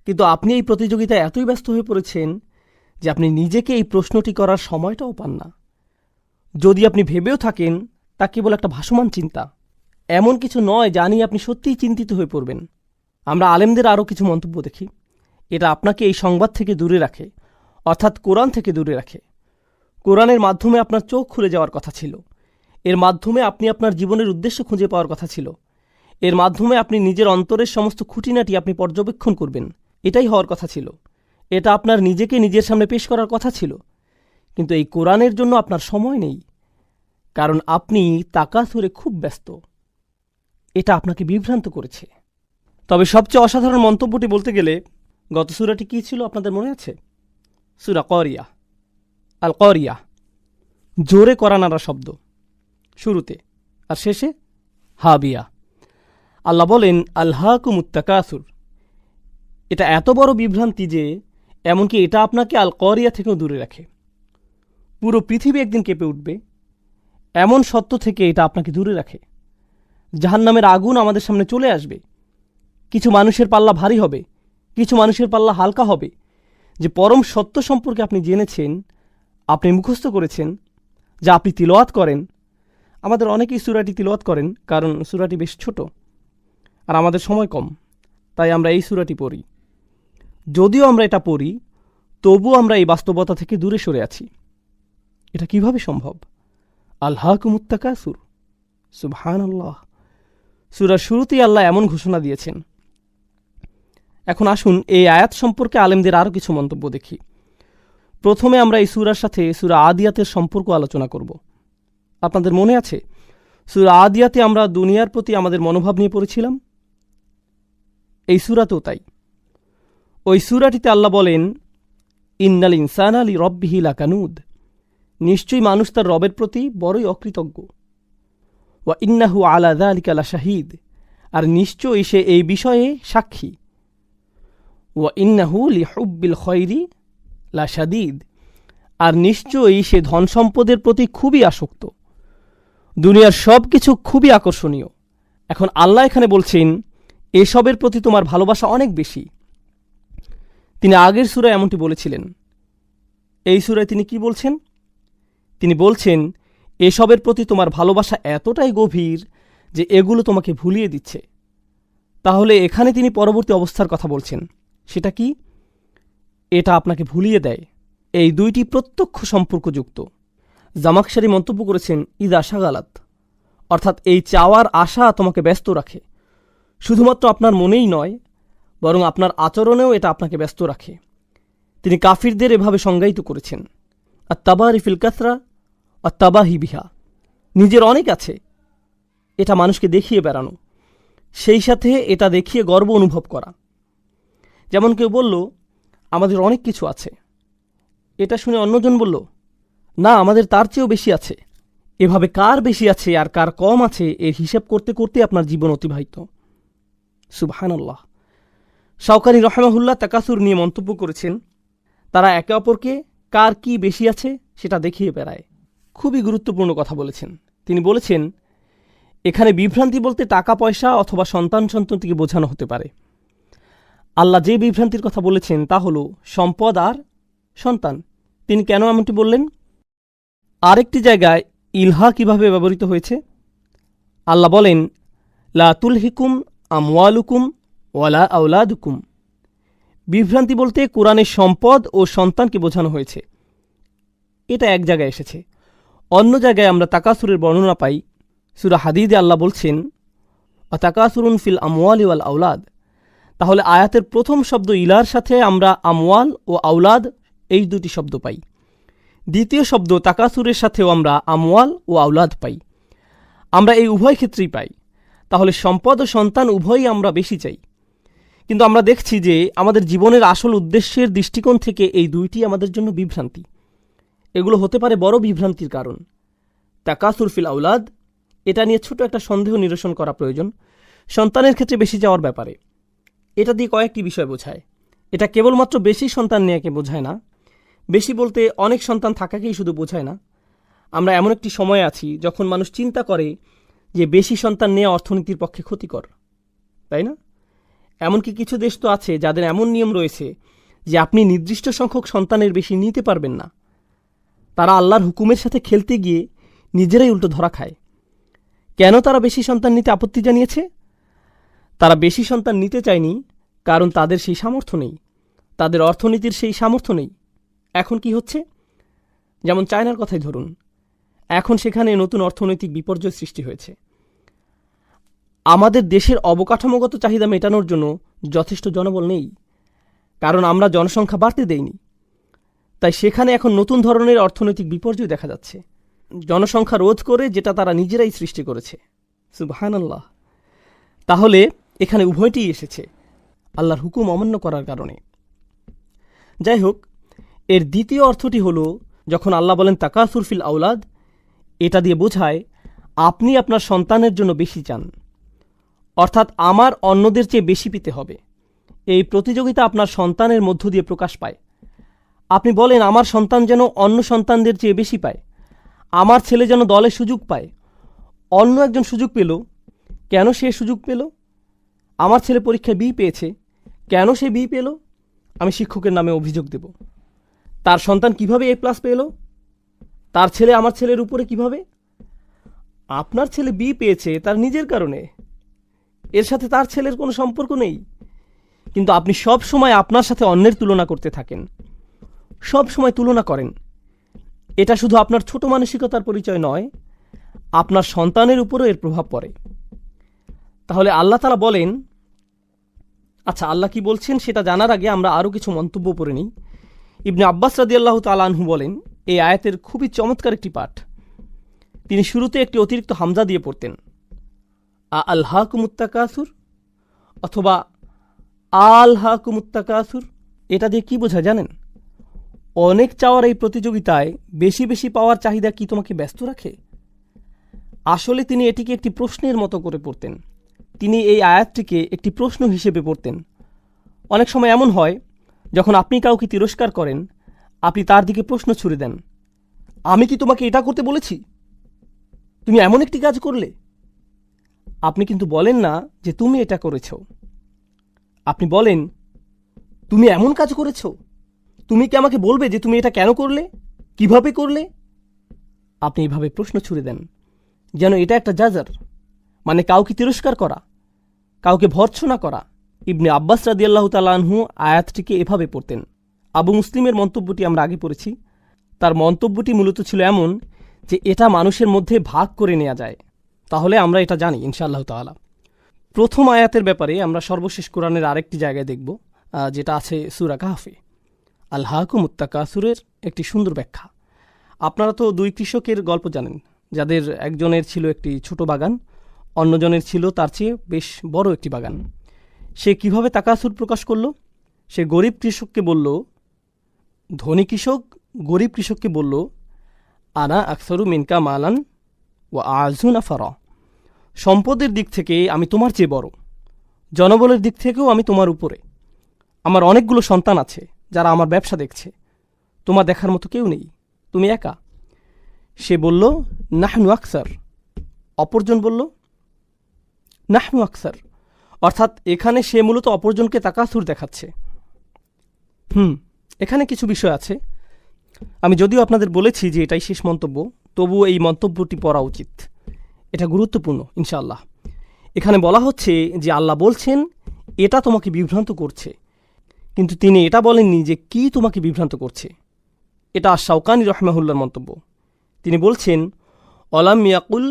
কিন্তু আপনি এই প্রতিযোগিতায় এতই ব্যস্ত হয়ে পড়েছেন যে আপনি নিজেকে এই প্রশ্নটি করার সময়টাও পান না। যদি আপনি ভেবেও থাকেন, তা কেবল একটা ভাসমান চিন্তা, এমন কিছু নয় যা নিয়ে আপনি সত্যিই চিন্তিত হয়ে পড়বেন। আমরা আলেমদের আরও কিছু মন্তব্য দেখি। এটা আপনাকে এই সংবাদ থেকে দূরে রাখে, অর্থাৎ কোরআন থেকে দূরে রাখে। কোরআনের মাধ্যমে আপনার চোখ খুলে যাওয়ার কথা ছিল। এর মাধ্যমে আপনি আপনার জীবনের উদ্দেশ্য খুঁজে পাওয়ার কথা ছিল। এর মাধ্যমে আপনি নিজের অন্তরের সমস্ত খুঁটিনাটি আপনি পর্যবেক্ষণ করবেন, এটাই হওয়ার কথা ছিল। এটা আপনার নিজেকে নিজের সামনে পেশ করার কথা ছিল। কিন্তু এই কোরআনের জন্য আপনার সময় নেই, কারণ আপনি তাকাসুরে খুব ব্যস্ত। এটা আপনাকে বিভ্রান্ত করেছে। তবে সবচেয়ে অসাধারণ মন্তব্যটি বলতে গেলে গত সূরাটি কী ছিল আপনাদের মনে আছে? সূরা করিয়া, আল করিয়া, জোরে করা নাড়া শব্দ শুরুতে, আর শেষে হাবিয়া। আল্লাহ বলেন আলহাকুমুত তাকাসুর, এটা এত বড় বিভ্রান্তি যে এমনকি এটা আপনাকে আল করিয়া থেকেও দূরে রাখে। পুরো পৃথিবী একদিন কেঁপে উঠবে, এমন সত্য থেকে এটা আপনাকে দূরে রাখে। জাহান্নামের আগুন আমাদের সামনে চলে আসবে। কিছু মানুষের পাল্লা ভারী হবে, কিছু মানুষের পাল্লা হালকা হবে। যে পরম সত্য সম্পর্কে আপনি জেনেছেন, আপনি মুখস্থ করেছেন, যা আপনি তিলাওয়াত করেন। আমাদের অনেকেই সূরাটি তিলাওয়াত করেন, কারণ সূরাটি বেশ ছোট আর আমাদের সময় কম, তাই আমরা এই সূরাটি পড়ি। যদিও আমরা এটা পড়ি, তবুও আমরা এই বাস্তবতা থেকে দূরে সরে আছি। এটা কিভাবে সম্ভব? আলহাকুমুত তাকাসুর, সুবহানাল্লাহ। সূরার শুরুতেই আল্লাহ এমন ঘোষণা দিয়েছেন। এখন আসুন এই আয়াত সম্পর্কে আলেমদের আরও কিছু মন্তব্য দেখি। প্রথমে আমরা এই সূরার সাথে সূরা আদিয়াতের সম্পর্ক আলোচনা করব। আপনাদের মনে আছে সূরা আদিয়াতে আমরা দুনিয়ার প্রতি আমাদের মনোভাব নিয়ে পড়েছিলাম? এই সূরাতেও তাই। ওই সূরাটিতে আল্লাহ বলেন ইন্নাল ইনসানা লিরব্বিহি লাকানুদ, নিশ্চয়ই মানুষ তার রবের প্রতি বড়ই অকৃতজ্ঞ। ওয়া ইন্নাহু আলা যালিকা লাশাহিদ, আর নিশ্চয়ই সে এই বিষয়ে সাক্ষী। ওয়া ইন্নাহু লিহুব্বিল খৈরি লাশাদীদ, আর নিশ্চয়ই সে ধন সম্পদের প্রতি খুবই আসক্ত। দুনিয়ার সব কিছু খুবই আকর্ষণীয়। এখন আল্লাহ এখানে বলছেন এসবের প্রতি তোমার ভালোবাসা অনেক বেশি। তিনি আগের সূরায় এমনটি বলেছিলেন। এই সূরায় তিনি কি বলছেন? তিনি বলছেন এসবের প্রতি তোমার ভালোবাসা এতটাই গভীর যে এগুলো তোমাকে ভুলিয়ে দিচ্ছে। তাহলে এখানে তিনি পরবর্তী অবস্থার কথা বলছেন। সেটা কি? এটা আপনাকে ভুলিয়ে দেয়। এই দুইটি প্রত্যক্ষ সম্পর্কযুক্ত। জামাকশারি মন্তব্য করেছেন ইদা শাগালাত, অর্থাৎ এই চাওয়ার আশা তোমাকে ব্যস্ত রাখে। শুধুমাত্র আপনার মনেই নয়, বরং আপনার আচরণেও এটা আপনাকে ব্যস্ত রাখে। তিনি কাফিরদের এভাবে সংজ্ঞায়িত করেছেন আত্তাবারি ফিল কাসরা আত্তাবাহি বিহা, নিজের অনেক আছে, এটা মানুষকে দেখিয়ে বেড়ানো, সেই সাথে এটা দেখিয়ে গর্ব অনুভব করা। যেমন কেউ বলল আমাদের অনেক কিছু আছে, এটা শুনে অন্যজন বলল না আমাদের তার চেয়েও বেশি আছে। এভাবে কার বেশি আছে আর কার কম আছে এর হিসাব করতে করতে আপনার জীবন অতিবাহিত। সুবহানাল্লাহ। শাওকানি রহমাহুল্লাহ তাকাসুর নিয়ে মন্তব্য করেছেন তারা একে অপরকে কার কি বেশি আছে সেটা দেখিয়ে বেড়ায়। খুবই গুরুত্বপূর্ণ কথা বলেছেন। তিনি বলেছেন এখানে বিভ্রান্তি বলতে টাকা পয়সা অথবা সন্তানটিকে বোঝানো হতে পারে। আল্লাহ যে বিভ্রান্তির কথা বলেছেন তা হল সম্পদ আর সন্তান। তিনি কেন এমনটি বললেন? আরেকটি জায়গায় ইলহা কিভাবে ব্যবহৃত হয়েছে? আল্লাহ বলেন লা তুলহিকুম আমওয়ালুকুম ওয়ালা আওলাদুকুম। বিভ্রান্তি বলতে কোরআনের সম্পদ ও সন্তানকে বোঝানো হয়েছে। এটা এক জায়গায় এসেছে। অন্য জায়গায় আমরা তাকাসুরের বর্ণনা পাই। সূরা হাদীদে আল্লাহ বলছেন তাকাসুরুন ফিল আমওয়ালি ওয়াল আওলাদ। তাহলে আয়াতের প্রথম শব্দ ইলার সাথে আমরা আমওয়াল ও আওলাদ এই দুটি শব্দ পাই। দ্বিতীয় শব্দ তাকাসুরের সাথেও আমরা আমওয়াল ও আওলাদ পাই। আমরা এই উভয় ক্ষেত্রেই পাই। তাহলে সম্পদ ও সন্তান উভয়ই আমরা বেশি চাই। কিন্তু আমরা দেখছি যে আমাদের জীবনের আসল উদ্দেশ্যের দৃষ্টিকোণ থেকে এই দুইটি আমাদের জন্য বিভ্রান্তি। এগুলো হতে পারে বড় বিভ্রান্তির কারণ। তাকাসুর ফিল আওলাদ, এটা নিয়ে ছোট একটা সন্দেহ নিরসন করা প্রয়োজন। সন্তানের ক্ষেত্রে বেশি যাওয়ার ব্যাপারে এটা দিয়ে কয়েকটি বিষয় বোঝায়। এটা কেবলমাত্র বেশি সন্তান নেয়াকে বোঝায় না। বেশি বলতে অনেক সন্তান থাকাকেই শুধু বোঝায় না। আমরা এমন একটি সময় আছি যখন মানুষ চিন্তা করে যে বেশি সন্তান নেওয়া অর্থনীতির পক্ষে ক্ষতিকর, তাই না? এমনকি কিছু দেশ তো আছে যাদের এমন নিয়ম রয়েছে যে আপনি নির্দিষ্ট সংখ্যক সন্তানের বেশি নিতে পারবেন না। তারা আল্লাহর হুকুমের সাথে খেলতে গিয়ে নিজেরাই উল্টো ধরা খায়। কেন তারা বেশি সন্তান নিতে আপত্তি জানিয়েছে? তারা বেশি সন্তান নিতে চায়নি কারণ তাদের সেই সামর্থ্য নেই, তাদের অর্থনীতির সেই সামর্থ্য নেই। এখন কি হচ্ছে? যেমন চায়নার কথাই ধরুন, এখন সেখানে নতুন অর্থনৈতিক বিপর্যয় সৃষ্টি হয়েছে। আমাদের দেশের অবকাঠামোগত চাহিদা মেটানোর জন্য যথেষ্ট জনবল নেই, কারণ আমরা জনসংখ্যা বাড়তে দেইনি। তাই সেখানে এখন নতুন ধরনের অর্থনৈতিক বিপর্যয় দেখা যাচ্ছে, জনসংখ্যা রোধ করে, যেটা তারা নিজেরাই সৃষ্টি করেছে। সুবহানাল্লাহ। তাহলে এখানে উভয়টিই এসেছে আল্লাহর হুকুম অমান্য করার কারণে। যাই হোক, এর দ্বিতীয় অর্থটি হলো, যখন আল্লাহ বলেন তাকাসুর ফিল আওলাদ, এটা দিয়ে বোঝায় আপনি আপনার সন্তানের জন্য বেশি চান, অর্থাৎ আমার অন্যদের চেয়ে বেশি পেতে হবে। এই প্রতিযোগিতা আপনার সন্তানের মধ্য দিয়ে প্রকাশ পায়। আপনি বলেন আমার সন্তান যেন অন্য সন্তানদের চেয়ে বেশি পায়, আমার ছেলে যেন দলে সুযোগ পায়। অন্য একজন সুযোগ পেল, কেন সে সুযোগ পেল? আমার ছেলে পরীক্ষায় বি পেয়েছে, কেন সে বি পেল? আমি শিক্ষকের নামে অভিযোগ দেব। তার সন্তান কিভাবে এ প্লাস পেল? তার ছেলে আমার ছেলের উপরে কিভাবে? আপনার ছেলে বি পেয়েছে তার নিজের কারণে, এর সাথে তার ছেলের কোনো সম্পর্ক নেই। কিন্তু আপনি সব সময় আপনার সাথে অন্যের তুলনা করতে থাকেন, সব সময় তুলনা করেন। এটা শুধু আপনার ছোট মানসিকতার পরিচয় নয়, আপনার সন্তানের উপরও এর প্রভাব পড়ে। তাহলে আল্লাহ তাআলা বলেন, আচ্ছা আল্লাহ কি বলছেন সেটা জানার আগে আমরা আরও কিছু মন্তব্য পড়ে নিই। ইবনে আব্বাস রাদিয়াল্লাহু তাআলা আনহু বলেন, এই আয়াতের খুবই চমৎকার একটি পাঠ। তিনি শুরুতে একটি অতিরিক্ত হামজা দিয়ে পড়তেন, আলহাকুমুত তাকাসুর অথবা আলহাকুমুত তাকাসুর। এটা দিয়ে কি বোঝায় জানেন? অনেক চাওয়ার এই প্রতিযোগিতায় বেশি বেশি পাওয়ার চাহিদা কি তোমাকে ব্যস্ত রাখে? আসলে তিনি এটিকে একটি প্রশ্নের মতো করে পড়তেন। তিনি এই আয়াতটিকে একটি প্রশ্ন হিসেবে পড়তেন। অনেক সময় এমন হয়, যখন আপনি কাউকে তিরস্কার করেন, আপনি তার দিকে প্রশ্ন ছুড়ে দেন, আমি কি তোমাকে এটা করতে বলেছি? তুমি এমন একটি কাজ করলে। আপনি কিন্তু বলেন না যে তুমি এটা করেছ, আপনি বলেন তুমি এমন কাজ করেছ, তুমি কি আমাকে বলবে যে তুমি এটা কেন করলে, কিভাবে করলে? আপনি এইভাবে প্রশ্ন ছুড়ে দেন, যেন এটা একটা জাজার, মানে কাউকে তিরস্কার করা, কাউকে ভর্ৎসনা করা। ইবনে আব্বাস রাদিয়াল্লাহু তাআলা আনহু আয়াতটিকে এভাবে পড়তেন। আবু মুসলিমের মন্তব্যটি আমরা আগে পড়েছি। তার মন্তব্যটি মূলত ছিল এমন যে এটা মানুষের মধ্যে ভাগ করে নেওয়া যায়। তাহলে আমরা এটা জানি ইনশাআল্লাহ তাআলা। প্রথম আয়াতের ব্যাপারে আমরা সর্বশেষ কোরআনের আরেকটি জায়গায় দেখব, যেটা আছে সূরা কাহফে। আলহাকুমুত তাকাসুরের একটি সুন্দর ব্যাখ্যা। আপনারা তো দুই কৃষকের গল্প জানেন, যাদের একজনের ছিল একটি ছোট বাগান, অন্যজনের ছিল তার চেয়ে বেশ বড় একটি বাগান। সে কিভাবে তাকাসুর প্রকাশ করল? সে গরিব কৃষককে বলল, ধনী কৃষক গরিব কৃষককে বলল, আনা আকসারু মিনকা মালান ও আযু নাফারা, সম্পদের দিক থেকে আমি তোমার চেয়ে বড়, জনবলের দিক থেকেও আমি তোমার উপরে। আমার অনেকগুলো সন্তান আছে যারা আমার ব্যবসা দেখছে, তোমার দেখার মতো কেউ নেই, তুমি একা। সে বলল, নাহনু আকসার। অপরজন বলল, নাহনু আকসার। অর্থাৎ এখানে সে মূলত অপরজনকে তাকাসুর দেখাচ্ছে। এখানে কিছু বিষয় আছে। আমি যদিও আপনাদের বলেছি যে এটাই শেষ মন্তব্য, তবুও এই মন্তব্যটি পড়া উচিত, এটা গুরুত্বপূর্ণ ইনশাআল্লাহ। এখানে বলা হচ্ছে যে আল্লাহ বলছেন এটা তোমাকে বিভ্রান্ত করছে, কিন্তু তিনি এটা বলেননি যে কি তোমাকে বিভ্রান্ত করছে। এটা শাওকানি রহমাহুল্লাহর মন্তব্য। তিনি বলছেন, অলাম ইয়াকুল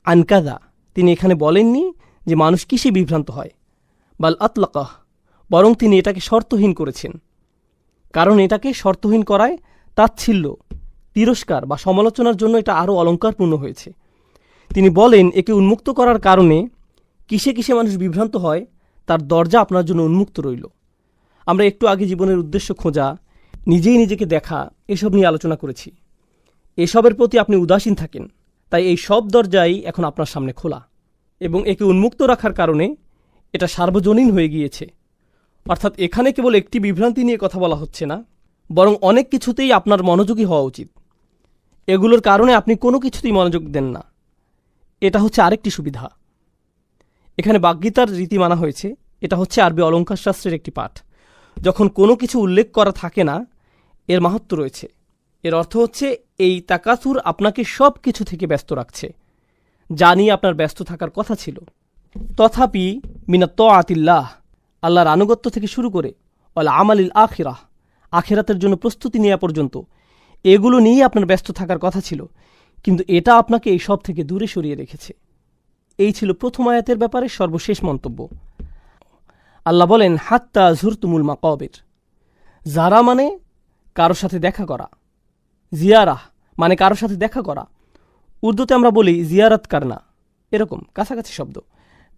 আনকাদা, তিনি এখানে বলেননি যে মানুষ কিসে বিভ্রান্ত হয়, বাল আতলাকাহ, বরং তিনি এটাকে শর্তহীন করেছেন। কারণ এটাকে শর্তহীন করায় তাচ্ছিল্য, তিরস্কার বা সমালোচনার জন্য এটা আরও অলঙ্কারপূর্ণ হয়েছে। তিনি বলেন একে উন্মুক্ত করার কারণে কিসে কিসে মানুষ বিভ্রান্ত হয় তার দরজা আপনার জন্য উন্মুক্ত রইল। আমরা একটু আগে জীবনের উদ্দেশ্য খোঁজা, নিজেই নিজেকে দেখা, এসব নিয়ে আলোচনা করেছি। এসবের প্রতি আপনি উদাসীন থাকেন, তাই এই সব দরজাই এখন আপনার সামনে খোলা, এবং একে উন্মুক্ত রাখার কারণে এটা সার্বজনীন হয়ে গিয়েছে। অর্থাৎ এখানে কেবল একটি বিভ্রান্তি নিয়ে কথা বলা হচ্ছে না, বরং অনেক কিছুতেই আপনার মনোযোগী হওয়া উচিত। এগুলোর কারণে আপনি কোনো কিছুতেই মনোযোগ দেন না। এটা হচ্ছে আরেকটি সুবিধা। এখানে বাগ্যিতার রীতি মানা হয়েছে। এটা হচ্ছে আরবি অলঙ্কার শাস্ত্রের একটি পাঠ। যখন কোনো কিছু উল্লেখ করা থাকে না, এর মাহাত্ম্য রয়েছে। এর অর্থ হচ্ছে এই তাকাসুর আপনাকে সব কিছু থেকে ব্যস্ত রাখছে, যা নিয়ে আপনার ব্যস্ত থাকার কথা ছিল। তথাপি মিনাত তাআতিল্লাহ, আল্লাহর আনুগত্য থেকে শুরু করে ওয়াল আমালিল আখিরাহ, আখিরাতের জন্য প্রস্তুতি নেওয়া পর্যন্ত, এগুলো নিয়েই আপনার ব্যস্ত থাকার কথা ছিল, কিন্তু এটা আপনাকে এই সব থেকে দূরে সরিয়ে রেখেছে। এই ছিল প্রথম আয়াতের ব্যাপারে সর্বশেষ মন্তব্য। আল্লাহ বলেন, হাত্তা জুরতুমুল মাকাবির। যারা মানে কারোর সাথে দেখা করা, জিয়ারাহ মানে কারোর সাথে দেখা করা। উর্দুতে আমরা বলি জিয়ারত করনা, এরকম কাছাকাছি শব্দ,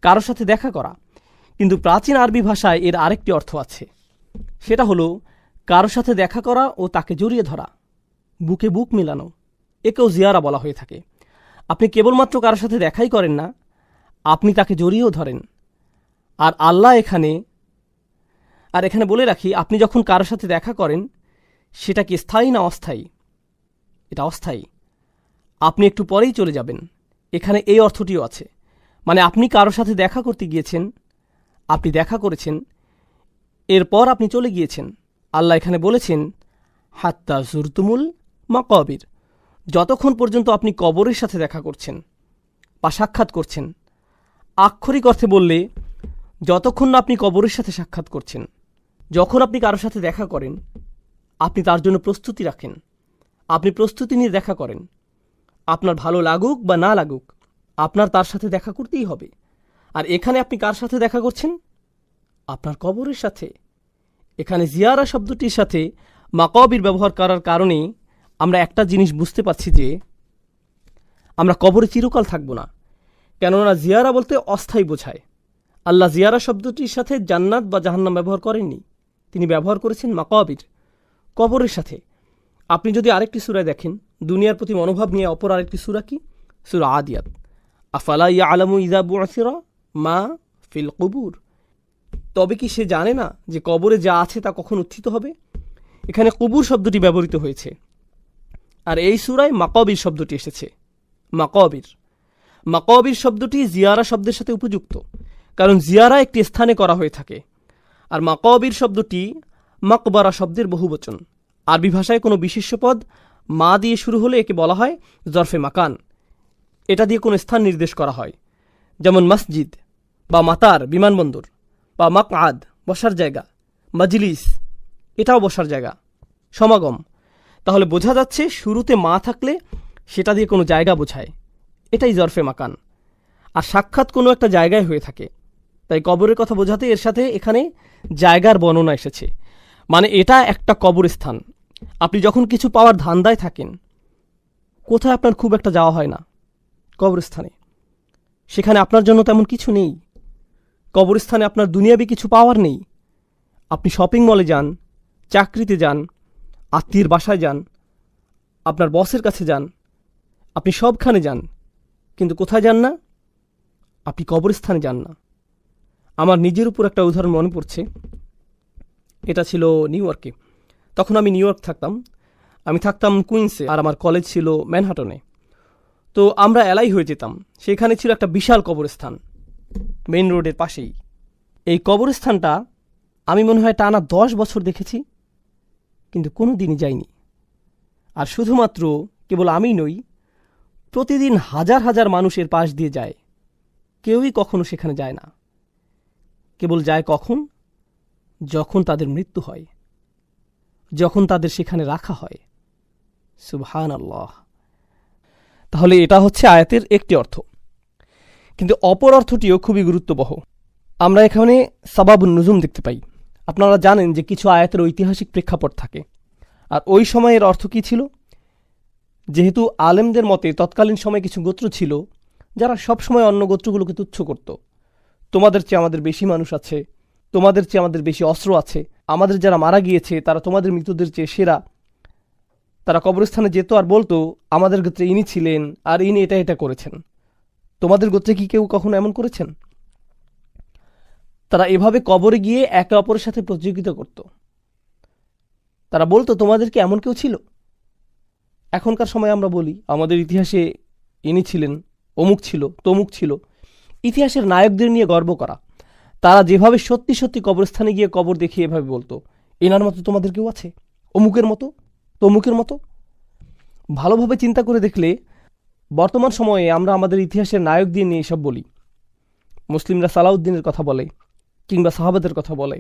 কারোর সাথে দেখা করা। কিন্তু প্রাচীন আরবি ভাষায় এর আরেকটি অর্থ আছে, সেটা হলো কারো সাথে দেখা করা ও তাকে জড়িয়ে ধরা, বুকে বুক মিলানো, একেও জিয়ারা বলা হয়ে থাকে। আপনি কেবলমাত্র কারোর সাথে দেখাই করেন না, আপনি তাকে জড়িয়েও ধরেন। আর আল্লাহ এখানে বলে রাখি, আপনি যখন কারোর সাথে দেখা করেন সেটা কি স্থায়ী না অস্থায়ী? এটা অস্থায়ী। আপনি একটু পরেই চলে যাবেন। এখানে এই অর্থটিও আছে, মানে আপনি কারোর সাথে দেখা করতে গিয়েছেন, আপনি দেখা করেছেন, এরপর আপনি চলে গিয়েছেন। আল্লাহ এখানে বলেছেন হাত্তা জুরতুমুল মাকাবির, যতক্ষণ পর্যন্ত আপনি কবরের সাথে দেখা করছেন বা সাক্ষাৎ করছেন। আক্ষরিক অর্থে বললে যতক্ষণ না আপনি কবরের সাথে সাক্ষাৎ করছেন। যখন আপনি কারোর সাথে দেখা করেন, আপনি তার জন্য প্রস্তুতি রাখেন, আপনি প্রস্তুতি নিয়ে দেখা করেন। আপনার ভালো লাগুক বা না লাগুক, আপনার তার সাথে দেখা করতেই হবে। আর এখানে আপনি কার সাথে দেখা করছেন? আপনার কবরের সাথে। এখানে জিয়ারা শব্দটির সাথে মাকাবির ব্যবহার করার কারণে আমরা একটা জিনিস বুঝতে পারছি যে আমরা কবরে চিরকাল থাকব না। কেননা জিয়ারা বলতে অস্থায়ী বোঝায়। আল্লাহ জিয়ারা শব্দটির সাথে জান্নাত বা জাহান্নাম ব্যবহার করেননি, তিনি ব্যবহার করেছেন মাকাবির, কবরের সাথে। আপনি যদি আরেকটি সূরায় দেখেন, দুনিয়ার প্রতি মনোভাব নিয়ে অপর আরেকটি সূরা কি? সূরা আদিয়াত। আফালা ইয়ালামু ইযা বু'সিরা মা ফিল কুবুর, তবে কি সে জানে না যে কবরে যা আছে তা কখন উত্থিত হবে? এখানে কুবুর শব্দটি ব্যবহৃত হয়েছে, আর এই সূরায় মাকাবির শব্দটি এসেছে। মাকাবির শব্দটি জিয়ারা শব্দের সাথে উপযুক্ত, কারণ জিয়ারা একটি স্থানে করা হয়ে থাকে। আর মাকাবির শব্দটি মাকবারা শব্দের বহুবচন। আরবি ভাষায় কোনো বিশেষ্য পদ মা দিয়ে শুরু হলে একে বলা হয় জরফে মাকান। এটা দিয়ে কোনো স্থান নির্দেশ করা হয়, যেমন মসজিদ বা মাতার বিমানবন্দর, বা মাকআদ বসার জায়গা, মাজলিস এটাও বসার জায়গা, সমাগম। তাহলে বোঝা যাচ্ছে শুরুতে মা থাকলে সেটা দিয়ে কোনো জায়গা বোঝায়, এটাই জরফে মাকান। আর সাক্ষাৎ কোনো একটা জায়গায় হয়ে থাকে, তাই কবরের কথা বোঝাতে এর সাথে এখানে জায়গার বর্ণনা এসেছে। মানে এটা একটা কবরস্থান। আপনি যখন কিছু পাওয়ার ধান্দায় থাকেন, কোথায় আপনার খুব একটা যাওয়া হয় না? কবরস্থানে। সেখানে আপনার জন্য তেমন কিছু নেই। কবরস্থানে আপনার দুনিয়াবি কিছু পাওয়ার নেই। আপনি শপিং মলে যান, চাকরিতে যান, আত্মীয়ের বাসায় যান, আপনার বসের কাছে যান, আপনি সবখানে যান, কিন্তু কোথায় যান না? আপনি কবরস্থানে যান না। আমার নিজের উপর একটা উদাহরণ মনে পড়ছে। এটা ছিল নিউ ইয়র্কে। তখন আমি নিউ ইয়র্ক থাকতাম। আমি থাকতাম কুইন্সে, আর আমার কলেজ ছিল ম্যানহাটনে। তো আমরা এলাই হয়ে যেতাম। সেখানে ছিল একটা বিশাল কবরস্থান, মেইন রোডের পাশেই। এই কবরস্থানটা আমি মনে হয় টানা 10 বছর দেখেছি, কিন্তু কোনো দিনই যাইনি। আর শুধুমাত্র কেবল আমি নই, প্রতিদিন হাজার হাজার মানুষের পাশ দিয়ে যায়। কেউই কখনো সেখানে যায় না। কেবল যায় কখন? যখন তাদের মৃত্যু হয়, যখন তাদের সেখানে রাখা হয়। সুবহানাল্লাহ। তাহলে এটা হচ্ছে আয়াতের একটি অর্থ, কিন্তু অপর অর্থটিও খুবই গুরুত্ববহ। আমরা এখানে সাবাবুন নুজুম দেখতে পাই। আপনারা জানেন যে কিছু আয়াতের ঐতিহাসিক প্রেক্ষাপট থাকে, আর ওই সময়ের অর্থ কী ছিল? যেহেতু আলেমদের মতে তৎকালীন সময়ে কিছু গোত্র ছিল যারা সবসময় অন্য গোত্রগুলোকে তুচ্ছ করত। তোমাদের চেয়ে আমাদের বেশি মানুষ আছে, তোমাদের চেয়ে আমাদের বেশি অস্ত্র আছে, আমাদের যারা মারা গিয়েছে তারা তোমাদের মৃতদের চেয়ে সেরা। তারা কবরস্থানে যেত আর বলতো আমাদের গোত্রে ইনি ছিলেন আর ইনি এটা এটা করেছেন। তোমাদের গোত্রে কি কেউ কখনো এমন করেছেন? তারা এভাবে কবরে গিয়ে একে অপরের সাথে প্রতিযোগিতা করত। তারা বলতো তোমাদের কি এমন কেউ ছিল? এখনকার সময় আমরা বলি আমাদের ইতিহাসে ইনি ছিলেন, অমুক ছিল, তমুক ছিল। ইতিহাসের নায়কদের নিয়ে গর্ব করা। তারা যেভাবে সত্যি সত্যি কবরস্থানে গিয়ে কবর দেখিয়ে এভাবে বলতো এনার মতো তোমাদের কেউ আছে, অমুকের মতো, তমুকের মতো। ভালোভাবে চিন্তা করে দেখলে বর্তমান সময়ে আমরা আমাদের ইতিহাসের নায়কদের নিয়ে এসব বলি। মুসলিমরা সালাউদ্দিনের কথা বলে, কিংবা সাহাবাদের কথা বলে।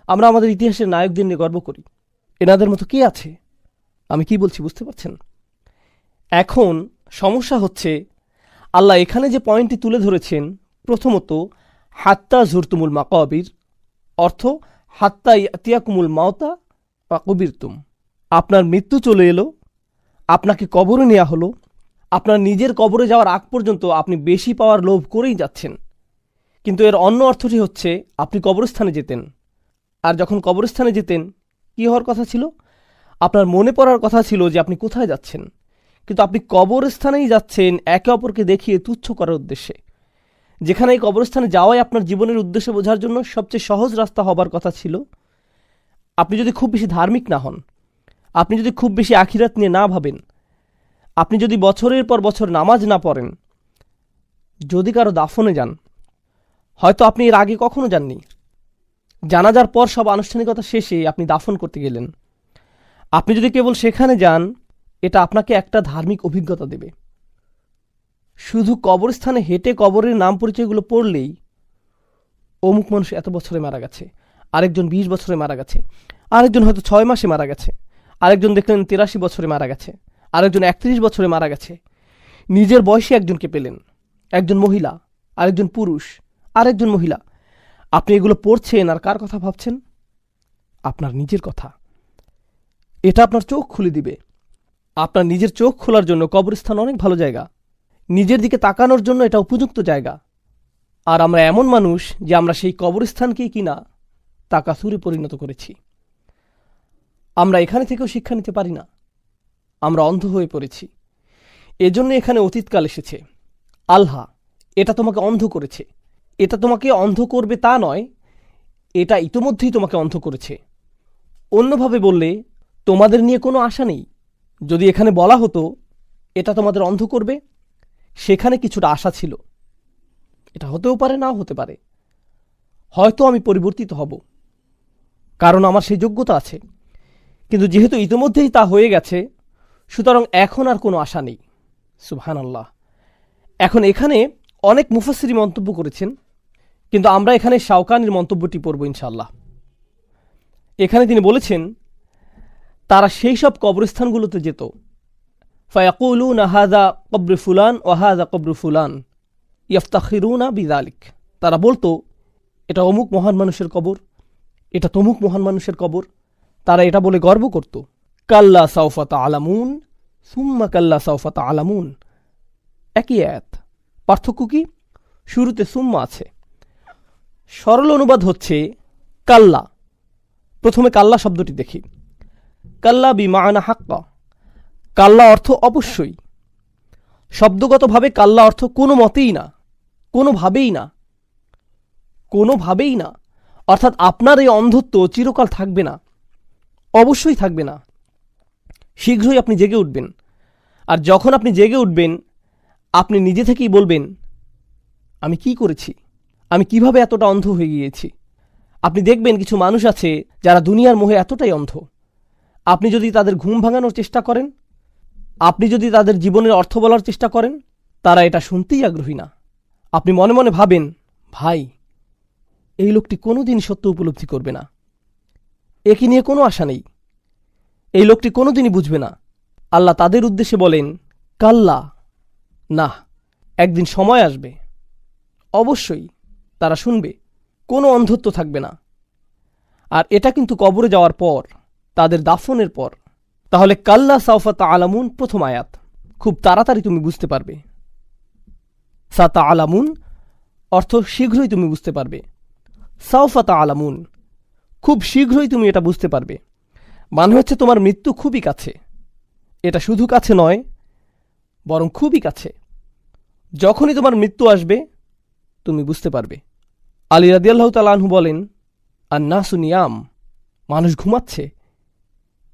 আমরা আমাদের ইতিহাসের নায়কদের নিয়ে গর্ব করি। এনাদের মতো কে আছে? আমি কি বলছি বুঝতে পারছেন? এখন সমস্যা হচ্ছে আল্লাহ এখানে যে পয়েন্টটি তুলে ধরেছেন, প্রথমত হাত্তা জুরতুমুল মাকাবির, অর্থ হাত্তা ইয়াতিয়াকুমুল মাউতা বা কুবিরতুম। আপনার মৃত্যু চলে এলো, আপনাকে কবরে নেওয়া হলো, আপনার নিজের কবরে যাওয়ার আগ পর্যন্ত আপনি বেশি পাওয়ার লোভ করেই যাচ্ছেন। কিন্তু এর অন্য অর্থটি হচ্ছে আপনি কবরস্থানে যেতেন, আর যখন কবরস্থানে যেতেন কি হওয়ার কথা ছিল? আপনার মনে পড়ার কথা ছিল যে আপনি কোথায় যাচ্ছেন, কিন্তু আপনি কবরস্থানেই যাচ্ছেন একে অপরকে দেখিয়ে তুচ্ছ করার উদ্দেশ্যে, যেখানে এই কবরস্থানে যাওয়াই আপনার জীবনের উদ্দেশ্য বোঝার জন্য সবচেয়ে সহজ রাস্তা হবার কথা ছিল। আপনি যদি খুব বেশি ধার্মিক না হন, আপনি যদি খুব বেশি আখিরাত নিয়ে না ভাবেন, আপনি যদি বছরের পর বছর নামাজ না পড়েন, যদি কারো দাফনে যান, হয়তো আপনি এর আগে কখনো যাননি, জানাজার পর সব আনুষ্ঠানিকতা শেষে আপনি দাফন করতে গেলেন, আপনি যদি কেবল সেখানে যান, এটা আপনাকে একটা ধার্মিক অভিজ্ঞতা দেবে। শুধু কবরস্থানে হেঁটে কবরের নাম পরিচয়গুলো পড়লেই অমুক মানুষ এত বছরে মারা গেছে, আরেকজন 20 বছরে মারা গেছে, আরেকজন হয়তো 6 মাসে মারা গেছে, আরেকজন দেখলেন 83 বছরে মারা গেছে, আরেকজন 31 বছরে মারা গেছে। নিজের বয়সে একজনকে পেলেন, একজন মহিলা, আরেকজন পুরুষ, আরেকজন মহিলা। আপনি এগুলো পড়ছেন আর কার কথা ভাবছেন? আপনার নিজের কথা। এটা আপনার চোখ খুলে দিবে। আপনার নিজের চোখ খোলার জন্য কবরস্থান অনেক ভালো জায়গা, নিজের দিকে তাকানোর জন্য এটা উপযুক্ত জায়গা। আর আমরা এমন মানুষ যে আমরা সেই কবরস্থানকেই কিনা তাকাসুরে পরিণত করেছি। আমরা এখানে থেকেও শিক্ষা নিতে পারি না, আমরা অন্ধ হয়ে পড়েছি। এজন্য এখানে অতীতকাল এসেছে। আল্লাহ এটা তোমাকে অন্ধ করেছে। এটা তোমাকে অন্ধ করবে তা নয়, এটা ইতোমধ্যেই তোমাকে অন্ধ করেছে। অন্যভাবে বললে, তোমাদের নিয়ে কোনো আশা নেই। যদি এখানে বলা হতো এটা তোমাদের অন্ধ করবে, সেখানে কিছুটা আশা ছিল। এটা হতেও পারে, নাও হতে পারে। হয়তো আমি পরিবর্তিত হব, কারণ আমার সেই যোগ্যতা আছে। কিন্তু যেহেতু ইতিমধ্যেই তা হয়ে গেছে, সুতরাং এখন আর কোনো আশা নেই। সুবহানাল্লাহ। এখন এখানে অনেক মুফাসসিরি মন্তব্য করেছেন, কিন্তু আমরা এখানে শাওকানির মন্তব্যটি পড়ব ইনশাআল্লাহ। এখানে তিনি বলেছেন, তারা সেই সব কবরস্থানগুলোতে যেত, ফায়াকুলুনা হাযা কবর ফুলান ওয়া হাযা কবর ফুলান ইফতাখিরুনা বিযালিক। তারা বলতো, এটা অমুক মহান মানুষের কবর, এটা তমুক মহান মানুষের কবর। তারা এটা বলে গর্ব করত। কাল্লা সাউফা তা'লামুন সুম্মা কাল্লা সাউফা তা'লামুন, একই আয়াত, পার্থক্য কি? শুরুতে সুম্মা আছে। সরল অনুবাদ হচ্ছে কাল্লা। প্রথমে কাল্লা শব্দটি দেখি। কাল্লা বিমাআনা হাক্কা। কাল্লা অর্থ অবশ্যই। শব্দগতভাবে কাল্লা অর্থ কোনো মতেই না, কোনোভাবেই না, কোনোভাবেই না। অর্থাৎ আপনার এই অন্ধত্ব চিরকাল থাকবে না, অবশ্যই থাকবে না। শীঘ্রই আপনি জেগে উঠবেন। আর যখন আপনি জেগে উঠবেন, আপনি নিজে থেকেই বলবেন, আমি কি করেছি, আমি কিভাবে এতটা অন্ধ হয়ে গিয়েছি। আপনি দেখবেন কিছু মানুষ আছে যারা দুনিয়ার মোহে এতটাই অন্ধ, আপনি যদি তাদের ঘুম ভাঙানোর চেষ্টা করেন, আপনি যদি তাদের জীবনের অর্থ বলার চেষ্টা করেন, তারা এটা শুনতেই আগ্রহী না। আপনি মনে মনে ভাবেন, ভাই, এই লোকটি কোনোদিন সত্য উপলব্ধি করবে না, একে নিয়ে কোনো আশা নেই, এই লোকটি কোনোদিনই বুঝবে না। আল্লাহ তাদের উদ্দেশ্যে বলেন, কাল্লা, না, একদিন সময় আসবে, অবশ্যই তারা শুনবে, কোনো অন্ধত্ব থাকবে না। আর এটা কিন্তু কবরে যাওয়ার পর, তাদের দাফনের পর। তাহলে কাল্লা সাউফা তা'লামুন প্রথম আয়াত, খুব তাড়াতাড়ি তুমি বুঝতে পারবে। সা তা'লামুন অর্থ শীঘ্রই তুমি বুঝতে পারবে। সাউফা তা'লামুন, খুব শীঘ্রই তুমি এটা বুঝতে পারবে। মানে হচ্ছে তোমার মৃত্যু খুবই কাছে। এটা শুধু কাছে নয়, বরং খুবই কাছে। যখনই তোমার মৃত্যু আসবে, তুমি বুঝতে পারবে। আলী রাদিয়াল্লাহু তাআলা আনহু বলেন, আন-নাসু নিয়াম, মানুষ ঘুমাচ্ছে।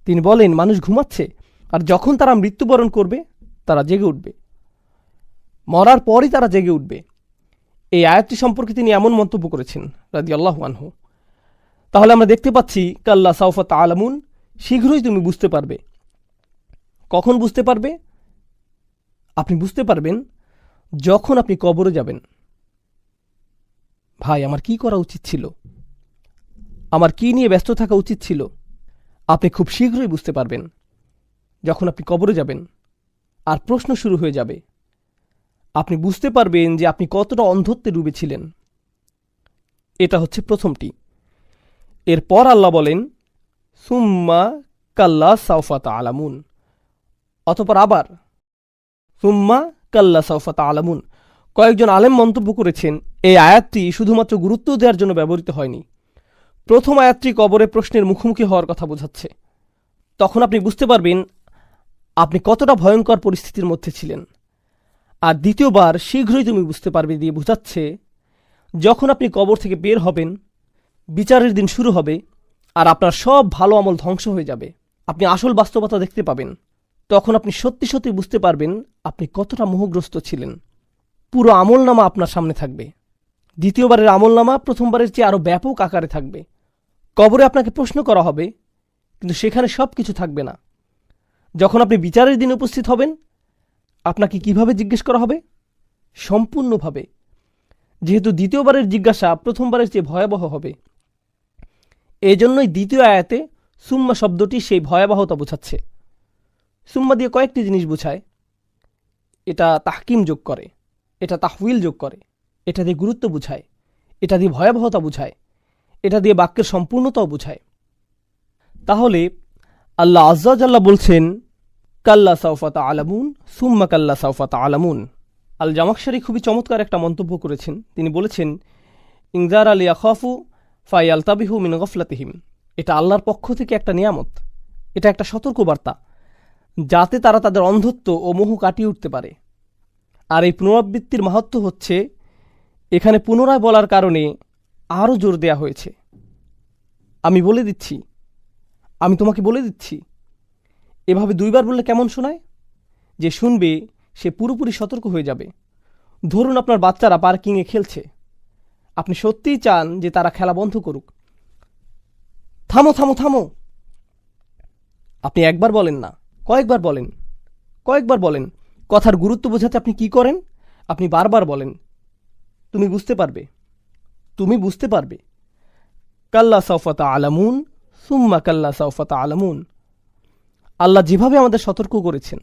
তিনি বলেন, মানুষ ঘুমাচ্ছে, আর যখন তারা মৃত্যুবরণ করবে, তারা জেগে উঠবে। মরার পরই তারা জেগে উঠবে। এই আয়াতটি সম্পর্কে তিনি এমন মন্তব্য করেছেন রাদিয়াল্লাহু আনহু। তাহলে আমরা দেখতে পাচ্ছি, কাল্লা সাউফা তা'লামুন, শীঘ্রই তুমি বুঝতে পারবে। কখন বুঝতে পারবে? আপনি বুঝতে পারবেন যখন আপনি কবরে যাবেন। ভাই, আমার কি করা উচিত ছিল, আমার কি নিয়ে ব্যস্ত থাকা উচিত ছিল, আপনি খুব শীঘ্রই বুঝতে পারবেন যখন আপনি কবরে যাবেন। আর প্রশ্ন শুরু হয়ে যাবে। আপনি বুঝতে পারবেন যে আপনি কতটা অন্ধত্বে ডুবেছিলেন। এটা হচ্ছে প্রথমটি। এরপর আল্লাহ বলেন, সুম্মা কাল্লা সাউফা তা'লামুন, অতঃপর আবার সুম্মা কাল্লা সাউফা তা'লামুন। কয়েকজন আলেম মন্তব্য করেছেন, এই আয়াতটি শুধুমাত্র গুরুত্ব দেওয়ার জন্য ব্যবহৃত হয়নি, প্রথম আয়াতটি কবরে প্রশ্নের মুখোমুখি হওয়ার কথা বোঝাচ্ছে। তখন আপনি বুঝতে পারবেন আপনি কতটা ভয়ঙ্কর পরিস্থিতির মধ্যে ছিলেন। আর দ্বিতীয়বার শীঘ্রই তুমি বুঝতে পারবে দিয়ে বোঝাচ্ছে যখন আপনি কবর থেকে বের হবেন, বিচারের দিন শুরু হবে আর আপনার সব ভালো আমল ধ্বংস হয়ে যাবে, আপনি আসল বাস্তবতা দেখতে পাবেন। তখন আপনি সত্যি সত্যি বুঝতে পারবেন আপনি কতটা মোহগ্রস্ত ছিলেন। পুরো আমলনামা আপনার সামনে থাকবে। দ্বিতীয়বারের আমলনামা প্রথমবারের চেয়ে আরও ব্যাপক আকারে থাকবে। কবরে আপনাকে প্রশ্ন করা হবে, কিন্তু সেখানে সব কিছু থাকবে না। যখন আপনি বিচারের দিনে উপস্থিত হবেন, আপনাকে কিভাবে জিজ্ঞেস করা হবে? সম্পূর্ণভাবে। যেহেতু দ্বিতীয়বারের জিজ্ঞাসা প্রথমবারের চেয়ে ভয়াবহ হবে, এজন্যই দ্বিতীয় আয়াতে সুম্মা শব্দটি সেই ভয়াবহতা বোঝাচ্ছে। সুম্মা দিয়ে কয়েকটি জিনিস বোঝায়। এটা তাহকিম যোগ করে, এটা তাহউইল যোগ করে, এটা দিয়ে গুরুত্ব বুঝায়, এটা দিয়ে ভয়াবহতা বুঝায়, এটা দিয়ে বাক্যের সম্পূর্ণতাও বুঝায়। তাহলে আল্লাহ আজ্জা ওয়া জাল্লা বলছেন কাল্লা সাউফা তা'লামুন সুম্মা কাল্লা সাউফা তা'লামুন। আল জামাখশারি খুবই চমৎকার একটা মন্তব্য করেছেন। তিনি বলেছেন ইনজার আল ইয়াখাফু ফায়ালতাবিহু মিন গফলাতিহিম। এটা আল্লাহর পক্ষ থেকে একটা নিয়ামত, এটা একটা সতর্কবার্তা, যাতে তারা তাদের অন্ধত্ব ও মোহ কাটিয়ে উঠতে পারে। আর এই পুনরাবৃত্তির মাহাত্ম্য হচ্ছে এখানে পুনরায় বলার কারণে আরও জোর দেয়া হয়েছে। আমি বলে দিচ্ছি, আমি তোমাকে বলে দিচ্ছি। এভাবে দুইবার বললে কেমন শোনায়? যে শুনবে সে পুরোপুরি সতর্ক হয়ে যাবে। ধরুন আপনার বাচ্চারা পার্কিংয়ে খেলছে, আপনি সত্যিই চান যে তারা খেলা বন্ধ করুক। থামো থামো থামো। আপনি একবার বলেন না, কয়েকবার বলেন, কয়েকবার বলেন। কথার গুরুত্ব বোঝাতে আপনি কি করেন? আপনি বারবার বলেন। তুমি বুঝতে পারবে, তুমি বুঝতে পারবে। কাল্লা সাউফা তা'লামুন সুম্মা কাল্লা সাউফা তা'লামুন। আল্লাহ যেভাবে আমাদের সতর্ক করেছেন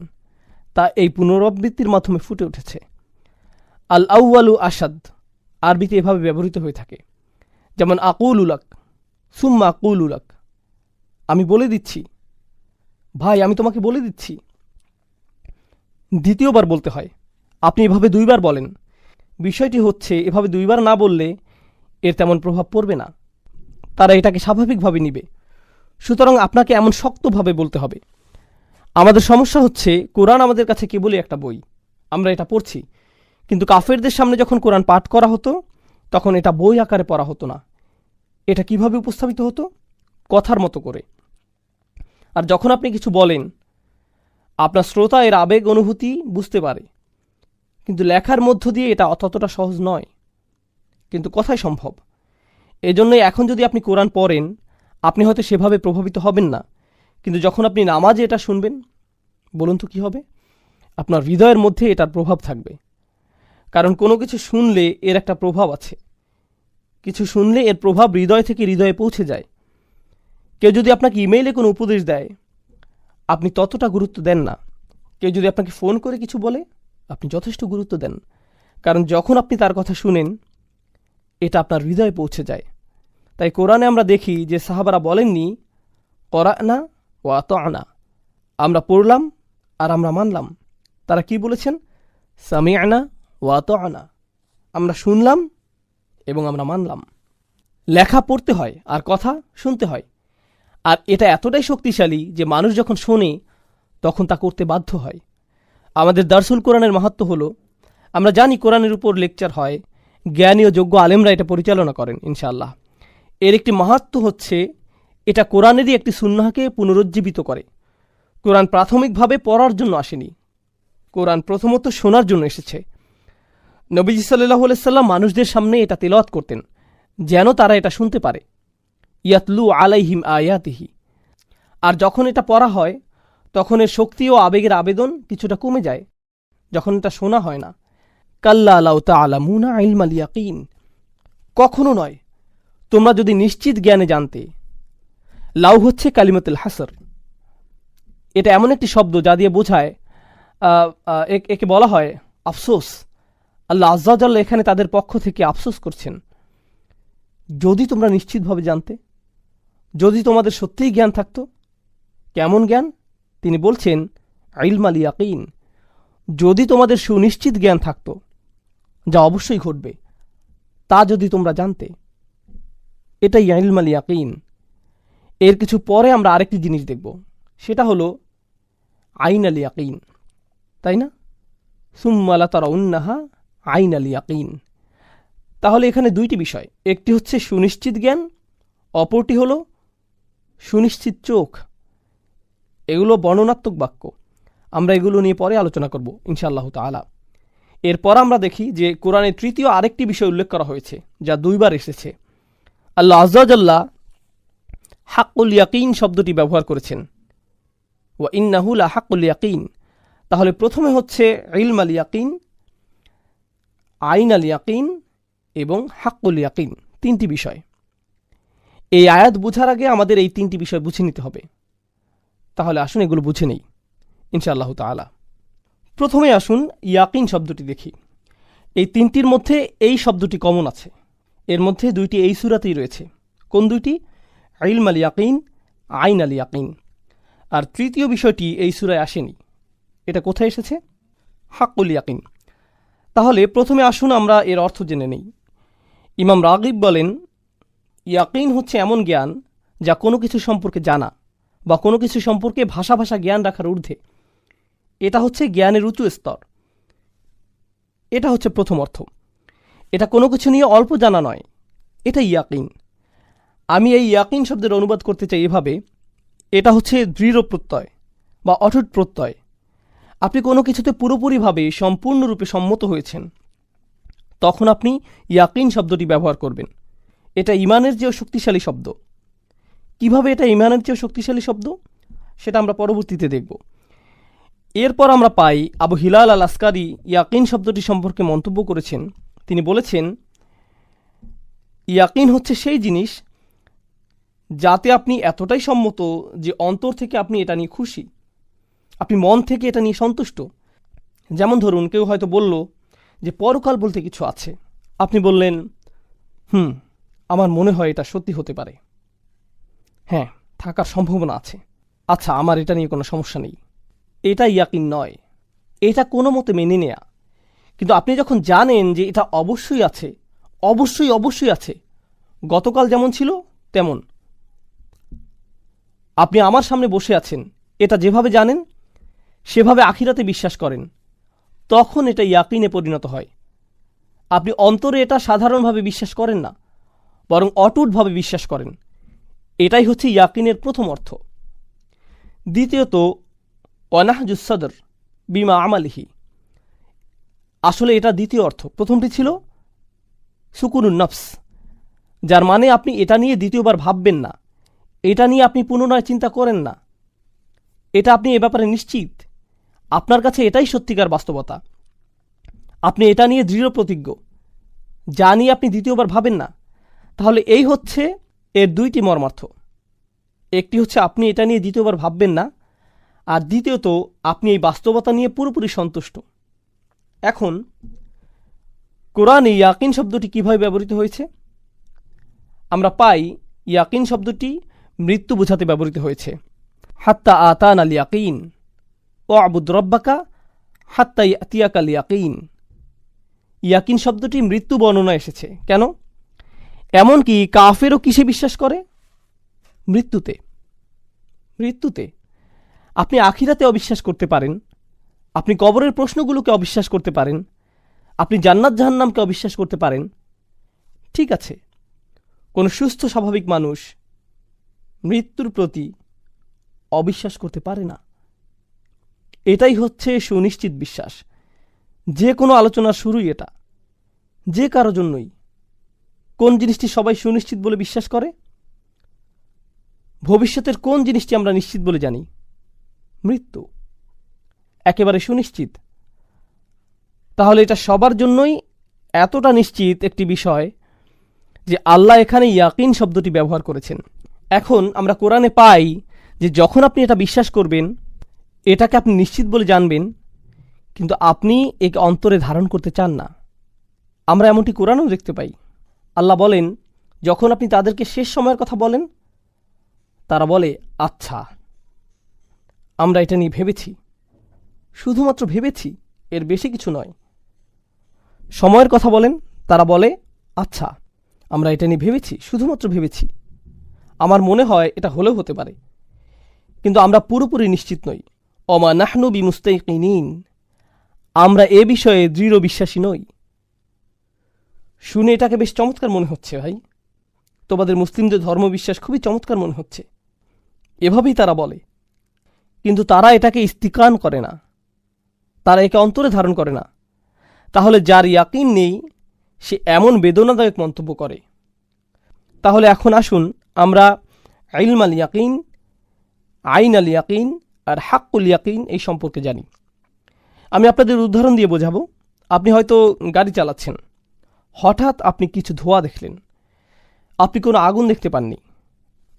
তা এই পুনরাবৃত্তির মাধ্যমে ফুটে উঠেছে। আল আউয়ালু আসাদ আরবিতে এভাবে ব্যবহৃত হয়ে থাকে, যেমন আকুলুলাক সুম্মা আকুলুলাক। আমি বলে দিচ্ছি ভাই, আমি তোমাকে বলে দিচ্ছি। দ্বিতীয়বার বলতে হয়। আপনি এভাবে দুইবার বলেন। বিষয়টি হচ্ছে এভাবে দুইবার না বললে এর তেমন প্রভাব পড়বে না, তারা এটাকে স্বাভাবিকভাবে নিবে। সুতরাং আপনাকে এমন শক্তভাবে বলতে হবে। আমাদের সমস্যা হচ্ছে কোরআন আমাদের কাছে কেবলই একটা বই, আমরা এটা পড়ছি, কিন্তু কাফেরদের সামনে যখন কোরআন পাঠ করা হতো তখন এটা বই আকারে পড়া হতো না। এটা কিভাবে উপস্থাপিত হতো? কথার মতো করে। আর যখন আপনি কিছু বলেন, আপনার শ্রোতা এর আবেগ অনুভূতি বুঝতে পারে, কিন্তু লেখার মধ্য দিয়ে এটা ততটা সহজ নয়, কিন্তু কথাই সম্ভব। এজন্যই এখন যদি আপনি কোরআন পড়েন, আপনি হয়তো সেভাবে প্রভাবিত হবেন না, কিন্তু যখন আপনি নামাজে এটা শুনবেন, বলুন তো কী হবে? আপনার হৃদয়ের মধ্যে এটার প্রভাব থাকবে। কারণ কোনো কিছু শুনলে এর একটা প্রভাব আছে, কিছু শুনলে এর প্রভাব হৃদয় থেকে হৃদয়ে পৌঁছে যায়। কেউ যদি আপনাকে ইমেইলে কোনো উপদেশ দেয়, আপনি ততটা গুরুত্ব দেন না। কেউ যদি আপনাকে ফোন করে কিছু বলে, আপনি যথেষ্ট গুরুত্ব দেন, কারণ যখন আপনি তার কথা শুনেন এটা আপনার হৃদয়ে পৌঁছে যায়। তাই কোরআনে আমরা দেখি যে সাহাবারা বলেননি করা'না ওয়া আতা'না, আমরা পড়লাম আর আমরা মানলাম। তারা কি বলেছেন? সামি'না ওয়া আতা'না, আমরা শুনলাম এবং আমরা মানলাম। লেখা পড়তে হয় আর কথা শুনতে হয়। আর এটা এতটাই শক্তিশালী যে মানুষ যখন শোনে তখন তা করতে বাধ্য হয়। আমাদের দারসুল কোরআনের মাহাত্ম্য হলো, আমরা জানি কোরআনের উপর লেকচার হয়, জ্ঞানী ও যোগ্য আলেমরা এটা পরিচালনা করেন ইনশাআল্লাহ। এর একটি মাহাত্ম্য হচ্ছে এটা কোরআনেরই একটি সুন্নাহকে পুনরুজ্জীবিত করে। কোরআন প্রাথমিকভাবে পড়ার জন্য আসেনি, কোরআন প্রথমত শোনার জন্য এসেছে। নবীজি সাল্লাল্লাহু আলাইহি সাল্লাম মানুষদের সামনে এটা তেলাওয়াত করতেন যেন তারা এটা শুনতে পারে। ইয়াতলু আলাইহিম আয়াতিহি। আর যখন এটা পড়া হয় তখন এর শক্তি ও আবেগের আবেদন কিছুটা কমে যায়, যখন এটা শোনা হয় না। কাল্লা লাউ তা'লামুনা ইলমাল ইয়াকিন, কখনো নয়, তোমরা যদি নিশ্চিত জ্ঞানে জানতে। লাউ হচ্ছে কালিমাতুল হাসর। এটা এমন একটি শব্দ যা দিয়ে বোঝায়, একে বলা হয় আফসোস। আল্লাহ আজ্জা ওয়া জাল্লা এখানে তাদের পক্ষ থেকে আফসোস করছেন। যদি তোমরা নিশ্চিতভাবে জানতে, যদি তোমাদের সত্যিই জ্ঞান থাকতো। কেমন জ্ঞান? তিনি বলছেন ইলমাল ইয়াকিন, যদি তোমাদের সুনিশ্চিত জ্ঞান থাকতো, যা অবশ্যই ঘটবে, তা যদি তোমরা জানতে। এটাই ইলমাল ইয়াকিন। এর কিছু পরে আমরা আরেকটি জিনিস দেখব, সেটা হলো আইনাল ইয়াকিন, তাই না? সুম্মা লাতারাউন্নাহা আইনাল ইয়াকিন। তাহলে এখানে দুইটি বিষয়, একটি হচ্ছে সুনিশ্চিত জ্ঞান, অপরটি হলো সুনিশ্চিত চোখ। এগুলো বর্ণনাত্মক বাক্য, আমরা এগুলো নিয়ে পরে আলোচনা করব ইনশাআল্লাহ তাআলা। এরপর আমরা দেখি যে কোরআনের তৃতীয় আরেকটি বিষয় উল্লেখ করা হয়েছে, যা দুইবার এসেছে। আল্লাহ আযজা ওয়া জাল্লা হাক্কুল ইয়াকিন শব্দটি ব্যবহার করেছেন, ওয়া ইন্নাহু লা হাক্কুল ইয়াকিন। তাহলে প্রথমে হচ্ছে ইলমাল ইয়াকিন, আইনাল ইয়াকিন এবং হাক্কুল ইয়াকিন, তিনটি বিষয়। এই আয়াত বোঝার আগে আমাদের এই তিনটি বিষয় বুঝে নিতে হবে। তাহলে আসুন এগুলো বুঝে নেই ইনশাআল্লাহ তাআলা। প্রথমে আসুন ইয়াকিন শব্দটি দেখি। এই তিনটির মধ্যে এই শব্দটি কমন আছে, এর মধ্যে দুইটি এই সূরাতেই রয়েছে। কোন দুইটি? ইলমাল ইয়াকিন, আইনাল ইয়াকিন। আর তৃতীয় বিষয়টি এই সূরায় আসেনি। এটা কোথায় এসেছে? হাক্কুল ইয়াকিন। তাহলে প্রথমে আসুন আমরা এর অর্থ জেনে নেই। ইমাম রাগিব বলেন, ইয়াকিন হচ্ছে এমন জ্ঞান যা কোনো কিছু সম্পর্কে জানা বা কোনো কিছু সম্পর্কে ভাষা জ্ঞান রাখার ঊর্ধ্বে। এটা হচ্ছে জ্ঞানের উঁচু স্তর। এটা হচ্ছে প্রথম অর্থ। এটা কোনো কিছু নিয়ে অল্প জানা নয়, এটা ইয়াকিন। আমি এই ইয়াকিন শব্দের অনুবাদ করতে চাই এভাবে, এটা হচ্ছে দৃঢ় প্রত্যয় বা অটুট প্রত্যয়। আপনি কোনো কিছুতে পুরোপুরিভাবে সম্পূর্ণরূপে সম্মত হয়েছেন, তখন আপনি ইয়াকিন শব্দটি ব্যবহার করবেন। এটা ইমানের চেয়েও শক্তিশালী শব্দ। কিভাবে এটা ইমানের চেয়েও শক্তিশালী শব্দ, সেটা আমরা পরবর্তীতে দেখব। এরপর আমরা পাই আবু হিলাল আল আসকারি ইয়াকিন শব্দটি সম্পর্কে মন্তব্য করেছেন। তিনি বলেছেন, ইয়াকিন হচ্ছে সেই জিনিস যাতে আপনি এতটাই সম্মত যে অন্তর থেকে আপনি এটা নিয়ে খুশি, আপনি মন থেকে এটা নিয়ে সন্তুষ্ট। যেমন ধরুন, কেউ হয়তো বলল যে পরকাল বলতে কিছু আছে, আপনি বললেন, আমার মনে হয় এটা সত্যি হতে পারে, হ্যাঁ থাকার সম্ভাবনা আছে, আচ্ছা আমার এটা নিয়ে কোনো সমস্যা নেই। এটা ইয়াকিন নয়, এটা কোনো মতে মেনে নেয়া। কিন্তু আপনি যখন জানেন যে এটা অবশ্যই আছে, অবশ্যই আছে, গতকাল যেমন ছিল তেমন, আপনি আমার সামনে বসে আছেন, এটা যেভাবে জানেন সেভাবে আখিরাতে বিশ্বাস করেন, তখন এটা ইয়াকিনে পরিণত হয়। আপনি অন্তরে এটা সাধারণভাবে বিশ্বাস করেন না, বরং অটুটভাবে বিশ্বাস করেন। এটাই হচ্ছে ইয়াকিনের প্রথম অর্থ। দ্বিতীয়ত, ওয়ানাহজুস সদর বিমা আমালিহি। আসলে এটা দ্বিতীয় অর্থ। প্রথমটি ছিল সুকুনুন নফস, যার মানে আপনি এটা নিয়ে দ্বিতীয়বার ভাববেন না, এটা নিয়ে আপনি পুনরায় চিন্তা করেন না, এটা আপনি এ ব্যাপারে নিশ্চিত, আপনার কাছে এটাই সত্যিকার বাস্তবতা। আপনি এটা নিয়ে দৃঢ় প্রতিজ্ঞ, যা নিয়ে আপনি দ্বিতীয়বার ভাবেন না। তাহলে এই হচ্ছে এর দুইটি মর্মার্থ। একটি হচ্ছে আপনি এটা নিয়ে দ্বিতীয়বার ভাববেন না, আর দ্বিতীয়ত আপনি এই বাস্তবতা নিয়ে পুরোপুরি সন্তুষ্ট। এখন কোরআনে ইয়াকিন শব্দটি কিভাবে ব্যবহৃত হয়েছে? আমরা পাই ইয়াকিন শব্দটি মৃত্যু বোঝাতে ব্যবহৃত হয়েছে। হাত্তা আতান আল ইয়াকিন ও আবুদ রব্বাকা হাত্তা ইয়াতিয়াকাল ইয়াকিন। ইয়াকিন শব্দটি মৃত্যু বর্ণনা এসেছে। কেন? এমনকি কাফেরও কিসে বিশ্বাস করে? মৃত্যুতে। আপনি আখিরাতে অবিশ্বাস করতে পারেন, আপনি কবরের প্রশ্নগুলোকে অবিশ্বাস করতে পারেন, আপনি জান্নাত জাহান্নামকে অবিশ্বাস করতে পারেন, ঠিক আছে। কোন সুস্থ স্বাভাবিক মানুষ মৃত্যুর প্রতি অবিশ্বাস করতে পারে না। এটাই হচ্ছে সুনিশ্চিত বিশ্বাস। যে কোনো আলোচনার শুরুই এটা, যে কারো জন্যই। কোন জিনিসটি সবাই সুনিশ্চিত বলে বিশ্বাস করে? ভবিষ্যতের কোন জিনিসটি আমরা নিশ্চিত বলে জানি? মৃত্যু। একেবারে সুনিশ্চিত। তাহলে এটা সবার জন্যই এতটা নিশ্চিত একটি বিষয় যে আল্লাহ এখানে ইয়াকিন শব্দটি ব্যবহার করেছেন। এখন আমরা কোরআনে পাই যে যখন আপনি এটা বিশ্বাস করবেন, এটাকে আপনি নিশ্চিত বলে জানবেন, কিন্তু আপনি একে অন্তরে ধারণ করতে চান না। আমরা এমনটি কোরআনেও দেখতে পাই। আল্লাহ বলেন, যখন আপনি তাদেরকে শেষ সময়ের কথা বলেন, তারা বলে আচ্ছা আমরা এটা নিয়ে ভেবেছি, শুধুমাত্র ভেবেছি, এর বেশি কিছু নয়। সময়ের কথা বলেন, তারা বলে আচ্ছা আমরা এটা নিয়ে ভেবেছি, শুধুমাত্র ভেবেছি। আমার মনে হয় এটা হলেও হতে পারে, কিন্তু আমরা পুরোপুরি নিশ্চিত নই। ওমা নাহনু বিমুস্তাইকিনিন, আমরা এ বিষয়ে দৃঢ় বিশ্বাসী নই। শুনে এটাকে বেশ চমৎকার মনে হচ্ছে ভাই, তোমাদের মুসলিমদের ধর্মবিশ্বাস খুবই চমৎকার মনে হচ্ছে, এভাবেই তারা বলে। কিন্তু তারা এটাকে ইস্তিকান করে না, তারা একে অন্তরে ধারণ করে না। তাহলে যার ইয়াকিন নেই সে এমন বেদনাদায়ক মন্তব্য করে। তাহলে এখন আসুন আমরা ইলম আল ইয়াকিন, আইন আল ইয়াকিন আর হাক্কুল ইয়াকিন এই সম্পর্কে জানি। আমি আপনাদের উদাহরণ দিয়ে বোঝাবো। আপনি হয়তো গাড়ি চালাচ্ছেন, হঠাৎ আপনি কিছু ধোঁয়া দেখলেন। আপনি কোনো আগুন দেখতে পাননি,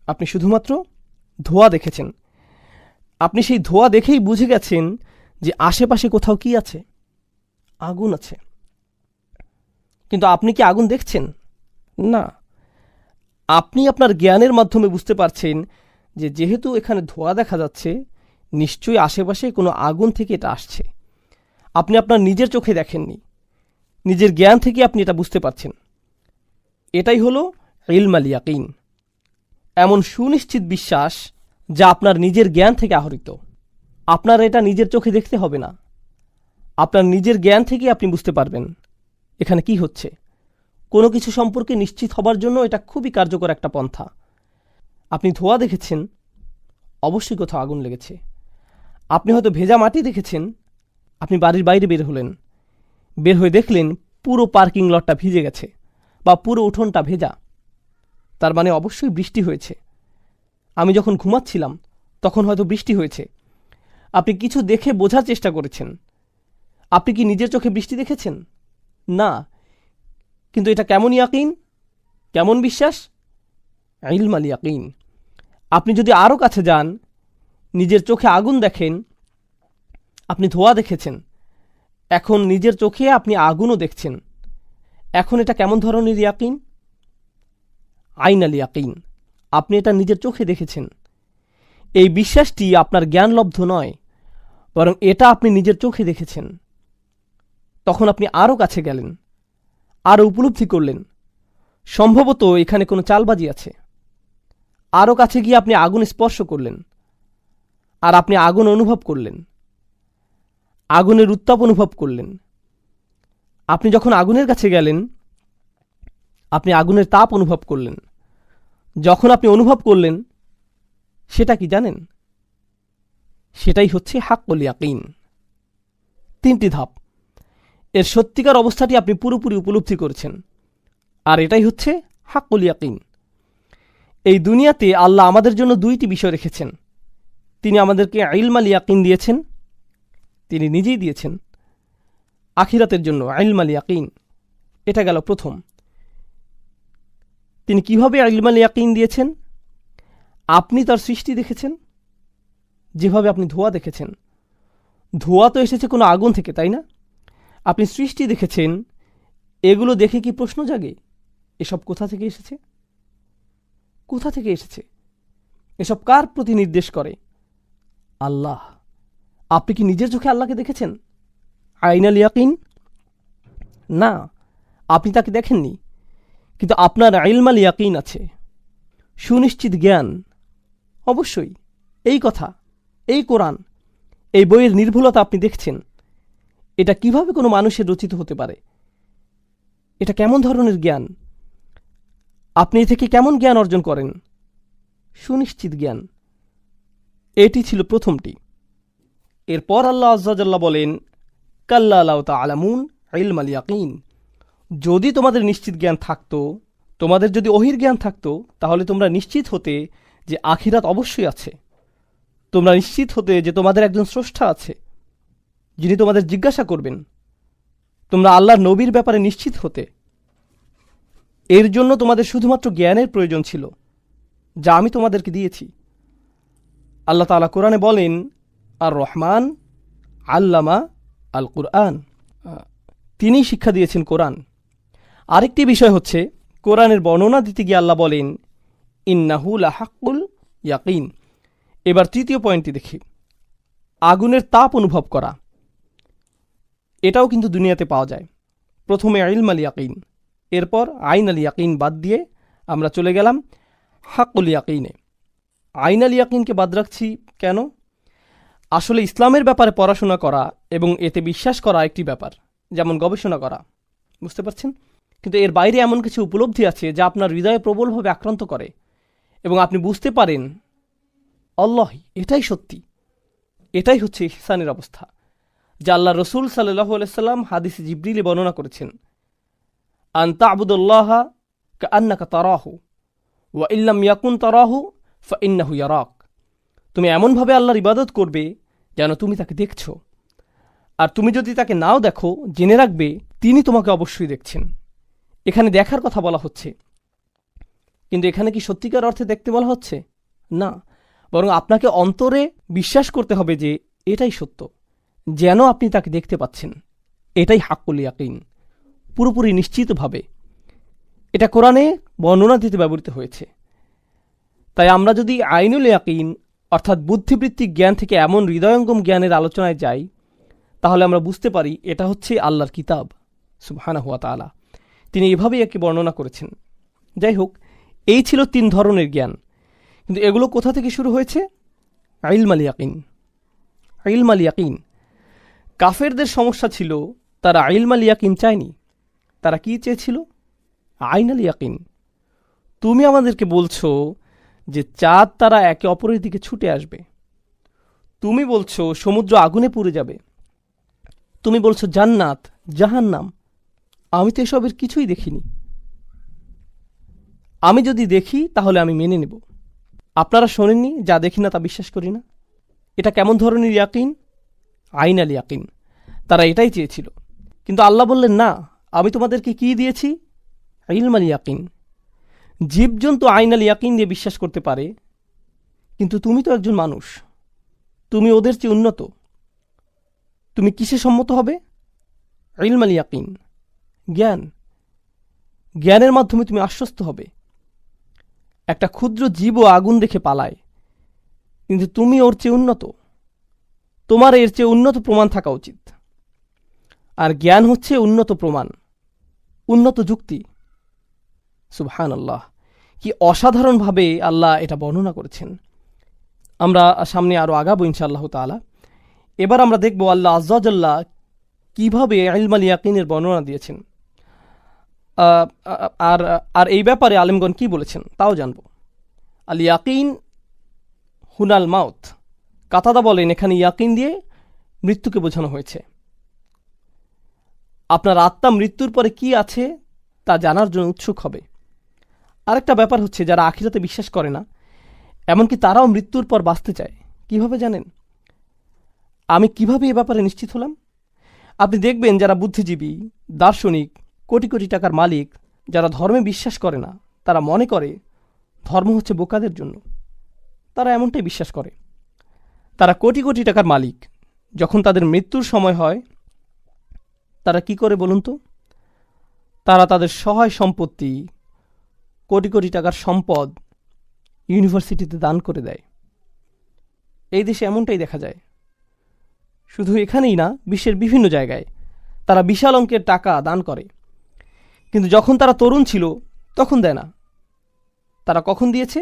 আপনি শুধুমাত্র ধোঁয়া দেখেছেন। আপনি সেই ধোঁয়া দেখেই বুঝে গেছেন যে আশেপাশে কোথাও কি আছে, আগুন আছে। কিন্তু আপনি কি আগুন দেখছেন? না। আপনি আপনার জ্ঞানের মাধ্যমে বুঝতে পারছেন যে যেহেতু এখানে ধোঁয়া দেখা যাচ্ছে, নিশ্চয়ই আশেপাশে কোনো আগুন থেকে এটা আসছে। আপনি আপনার নিজের চোখে দেখেননি, নিজের জ্ঞান থেকে আপনি এটা বুঝতে পারছেন। এটাই হলো ইলম আল ইয়াকিন, এমন সুনিশ্চিত বিশ্বাস যা আপনার নিজের জ্ঞান থেকে আহরিত। আপনার এটা নিজের চোখে দেখতে হবে না, আপনার নিজের জ্ঞান থেকে আপনি বুঝতে পারবেন এখানে কি হচ্ছে। কোনো কিছু সম্পর্কে নিশ্চিত হবার জন্য এটা খুবই কার্যকর একটা পন্থা। আপনি ধোঁয়া দেখেছেন, অবশ্যই কোথাও আগুন লেগেছে। আপনি হয়তো ভেজা মাটি দেখেছেন, আপনি বাড়ির বাইরে বের হলেন, বের হয়ে দেখলেন পুরো পার্কিং লটটা ভিজে গেছে বা পুরো উঠোনটা ভেজা, তার মানে অবশ্যই বৃষ্টি হয়েছে। আমি যখন ঘুমাচ্ছিলাম তখন হয়তো বৃষ্টি হয়েছে। আপনি কিছু দেখে বোঝার চেষ্টা করেছেন। আপনি কি নিজের চোখে বৃষ্টি দেখেছেন? না। কিন্তু এটা কেমন ইয়াকিন, কেমন বিশ্বাস? ইলম আল ইয়াকিন। আপনি যদি আরও কাছে যান, নিজের চোখে আগুন দেখেন, আপনি ধোঁয়া দেখেছেন, এখন নিজের চোখে আপনি আগুনও দেখছেন। এখন এটা কেমন ধরনের ইয়াকিন? আইন আল ইয়াকিন। আপনি এটা নিজের চোখে দেখেছেন। এই বিশ্বাসটি আপনার জ্ঞানলব্ধ নয়, বরং এটা আপনি নিজের চোখে দেখেছেন। তখন আপনি আরও কাছে গেলেন, আরও উপলব্ধি করলেন সম্ভবত এখানে কোনো চালবাজি আছে। আরও কাছে গিয়ে আপনি আগুন স্পর্শ করলেন, আর আপনি আগুন অনুভব করলেন, আগুনের উত্তাপ অনুভব করলেন। আপনি যখন আগুনের কাছে গেলেন, আপনি আগুনের তাপ অনুভব করলেন। যখন আপনি অনুভব করলেন, সেটা কি জানেন? সেটাই হচ্ছে হাক্কুল ইয়াকিন। 3টি ধাপ। এর সত্যিকার অবস্থাটি আপনি পুরোপুরি উপলব্ধি করেছেন, আর এটাই হচ্ছে হাক্কুল ইয়াকিন। এই দুনিয়াতে আল্লাহ আমাদের জন্য 2টি বিষয় রেখেছেন। তিনি আমাদেরকে ইলম আল ইয়াকিন দিয়েছেন, তিনি নিজেই দিয়েছেন। আখিরাতের জন্য ইলম আল ইয়াকিন, এটা গেল প্রথম। তিনি কিভাবে ইলম আল ইয়াকিন দিয়েছেন? আপনি তার সৃষ্টি দেখেছেন, যেভাবে আপনি ধোঁয়া দেখেছেন। ধোঁয়া তো এসেছে কোনো আগুন থেকে, তাই না? আপনি সৃষ্টি দেখেছেন, এগুলো দেখে কি প্রশ্ন জাগে এসব কোথা থেকে এসেছে? কোথা থেকে এসেছে? এসব কার প্রতি নির্দেশ করে? আল্লাহ। আপনি কি নিজের চোখে আল্লাহকে দেখেছেন? আইন আল ইয়াকিন? না, আপনি তাকে দেখেননি, কিন্তু আপনার ইলম আল ইয়াকিন আছে, সুনিশ্চিত জ্ঞান। অবশ্যই এই কথা, এই কোরআন, এই বইয়ের নির্ভুলতা আপনি দেখছেন। এটা কিভাবে কোনো মানুষের রচিত হতে পারে? এটা কেমন ধরনের জ্ঞান? আপনি এ থেকে কেমন জ্ঞান অর্জন করেন? সুনিশ্চিত জ্ঞান। এটি ছিল প্রথমটি। এরপর আল্লাহ আজ্জা জাল্লা বলেন, কাল্লা লাউ তা'লামুন ইলম আল ইয়াকিন। যদি তোমাদের নিশ্চিত জ্ঞান থাকতো, তোমাদের যদি ওহির জ্ঞান থাকতো, তাহলে তোমরা নিশ্চিত হতে যে আখিরাত অবশ্যই আছে। তোমরা নিশ্চিত হতে যে তোমাদের একজন স্রষ্টা আছে, যিনি তোমাদের জিজ্ঞাসা করবেন। তোমরা আল্লাহর নবীর ব্যাপারে নিশ্চিত হতে। এর জন্য তোমাদের শুধুমাত্র জ্ঞানের প্রয়োজন ছিল, যা আমি তোমাদেরকে দিয়েছি। আল্লাহ তাআলা কোরআনে বলেন, আর রহমান আল্লামা আল কুরআন। তিনি শিক্ষা দিয়েছেন কোরআন। আরেকটি বিষয় হচ্ছে, কোরআনের বর্ণনা দিতে গিয়ে আল্লাহ বলেন, ইন্নাহু লাহাক্কুল ইয়াকিন। এবার তৃতীয় পয়েন্টটি দেখি, আগুনের তাপ অনুভব করা। এটাও কিন্তু দুনিয়াতে পাওয়া যায়। প্রথমে ইলম আল ইয়াকিন, এরপর আইন আল ইয়াকিন বাদ দিয়ে আমরা চলে গেলাম হাক্কুল ইয়াকিনে। আইন আল ইয়াকিনকে বাদ রাখছি কেন? আসলে ইসলামের ব্যাপারে পড়াশোনা করা এবং এতে বিশ্বাস করা একটি ব্যাপার, যেমন গবেষণা করা, বুঝতে পারছেন? কিন্তু এর বাইরে এমন কিছু উপলব্ধি আছে যা আপনার হৃদয়ে প্রবলভাবে আক্রান্ত করে এবং আপনি বুঝতে পারেন আল্লাহ এটাই সত্যি। এটাই হচ্ছে ইহসানের অবস্থা, যা আল্লাহ রসুল সাল্লাল্লাহু আলাইহি সাল্লাম হাদিসে জিবরিলে বর্ণনা করেছেন। আন তা'বুদাল্লাহা কাআন্নাকা তারাহু ওয়া ইল্লাম ইয়াকুন তারাহু ফাইন্নাহু ইয়ারাক। তুমি এমনভাবে আল্লাহর ইবাদত করবে যেন তুমি তাকে দেখছ, আর তুমি যদি তাকে নাও দেখো জেনে রাখবে তিনি তোমাকে অবশ্যই দেখছেন। এখানে দেখার কথা বলা হচ্ছে, কিন্তু এখানে কি সত্যিকার অর্থে দেখতে বলা হচ্ছে? না, বরং আপনাকে অন্তরে বিশ্বাস করতে হবে যে এটাই সত্য, যেন আপনি তাকে দেখতে পাচ্ছেন। এটাই হাক্কুল ইয়াকিন, পুরোপুরি নিশ্চিতভাবে। এটা কোরআনে বর্ণনা দিতে ব্যবহৃত হয়েছে। তাই আমরা যদি আইনুল ইয়াকিন অর্থাৎ বুদ্ধিবৃত্তিক জ্ঞান থেকে এমন হৃদয়ঙ্গম জ্ঞানের আলোচনায় যাই, তাহলে আমরা বুঝতে পারি এটা হচ্ছে আল্লাহর কিতাব সুবহানাহু ওয়া তাআলা। তিনি এভাবেই একে বর্ণনা করেছেন। যাই হোক, এই ছিল 3 ধরনের জ্ঞান, কিন্তু এগুলো কোথা থেকে শুরু হয়েছে? ইলম আল ইয়াকিন। ইলম আল ইয়াকিন। কাফেরদের সমস্যা ছিল তারা ইলম আল ইয়াকিন চায়নি। তারা কি চেয়েছিল? আইন আল ইয়াকিন। তুমি আমাদেরকে বলছো যে চাঁদ তারা একে অপরের দিকে ছুটে আসবে, তুমি বলছো সমুদ্র আগুনে পুড়ে যাবে, তুমি বলছো জান্নাত জাহান্নাম। আমি তো এসবের কিছুই দেখিনি। আমি যদি দেখি তাহলে আমি মেনে নেব। আপনারা শোনেননি যা দেখি না তা বিশ্বাস করি না? এটা কেমন ধরনের ইয়াকিন? আইন আল ইয়াকিন। তারা এটাই চেয়েছিল, কিন্তু আল্লাহ বললেন না, আমি তোমাদেরকে কি দিয়েছি? ইলম আল ইয়াকিন। জীবজন্তু আইন আল ইয়াকিন দিয়ে বিশ্বাস করতে পারে, কিন্তু তুমি তো একজন মানুষ, তুমি ওদের চেয়ে উন্নত। তুমি কিসে সম্মত হবে? ইলম আল ইয়াকিন, জ্ঞান। জ্ঞানের মাধ্যমে তুমি আশ্বস্ত হবে। একটা ক্ষুদ্র জীবও আগুন দেখে পালায়, কিন্তু তুমি ওর চেয়ে উন্নত, তোমার এর চেয়ে উন্নত প্রমাণ থাকা উচিত। আর জ্ঞান হচ্ছে উন্নত প্রমাণ, উন্নত যুক্তি। সুবহানাল্লাহ, কি অসাধারণভাবে আল্লাহ এটা বর্ণনা করেছেন। আমরা সামনে আরও আগাবো ইনশাআল্লাহ তাআলা। এবার আমরা দেখব আল্লাহ আযজা ওয়া জাল্লা কীভাবে ইলম আল ইয়াকিনের বর্ণনা দিয়েছেন, আর এই ব্যাপারে আলেমগণ কি বলেছেন তাও জানব। আল ইয়াকিন হুনাল মাউত। কাতাদা বলেন এখানে ইয়াকিন দিয়ে মৃত্যুকে বোঝানো হয়েছে। আপনার আত্মা মৃত্যুর পরে কি আছে তা জানার জন্য উৎসুক হবে। আরেকটা ব্যাপার হচ্ছে, যারা আখিরাতে বিশ্বাস করে না, এমনকি তারাও মৃত্যুর পর বাঁচতে চায়। কিভাবে জানেন? আমি কিভাবে এ ব্যাপারে নিশ্চিত হলাম? আপনি দেখবেন যারা বুদ্ধিজীবী, দার্শনিক, কোটি কোটি টাকার মালিক, যারা ধর্মে বিশ্বাস করে না, তারা মনে করে ধর্ম হচ্ছে বোকাদের জন্য। তারা এমনটাই বিশ্বাস করে। তারা কোটি কোটি টাকার মালিক, যখন তাদের মৃত্যুর সময় হয় তারা কি করে বলুন তো? তারা তাদের সহায় সম্পত্তি, কোটি কোটি টাকার সম্পদ ইউনিভার্সিটিতে দান করে দেয়। এই দেশে এমনটাই দেখা যায়। শুধু এখানেই না, বিশ্বের বিভিন্ন জায়গায় তারা বিশাল অঙ্কের টাকা দান করে, কিন্তু যখন তারা তরুণ ছিল তখন দেয় না। তারা কখন দিয়েছে?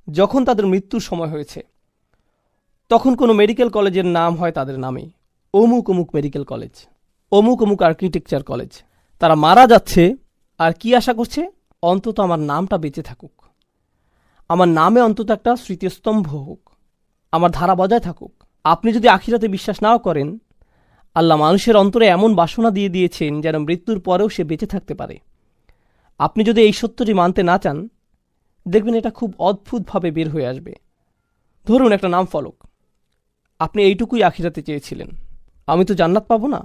যখন তাদের মৃত্যুর সময় হয়েছে। তখন কোনো মেডিকেল কলেজের নাম হয় তাদের নামে, অমুক অমুক মেডিকেল কলেজ, অমুক অমুক আর্কিটেকচার কলেজ। তারা মারা যাচ্ছে আর কি আশা করছে? অন্তত আমার নামটা বেঁচে থাকুক, আমার নামে অন্তত একটা স্মৃতিস্তম্ভ হোক, আমার ধারা বজায় থাকুক। আপনি যদি আখিরাতে বিশ্বাস নাও করেন, আল্লাহ মানুষের অন্তরে এমন বাসনা দিয়ে দিয়েছেন যেন মৃত্যুর পরেও সে বেঁচে থাকতে পারে। আপনি যদি এই সত্যটি মানতে না চান, দেখবেন এটা খুব অদ্ভুতভাবে বের হয়ে আসবে। ধরুন একটা নাম ফলক। আপনি এইটুকুই আখিরাতে চেয়েছিলেন, আমি তো জান্নাত পাবো না,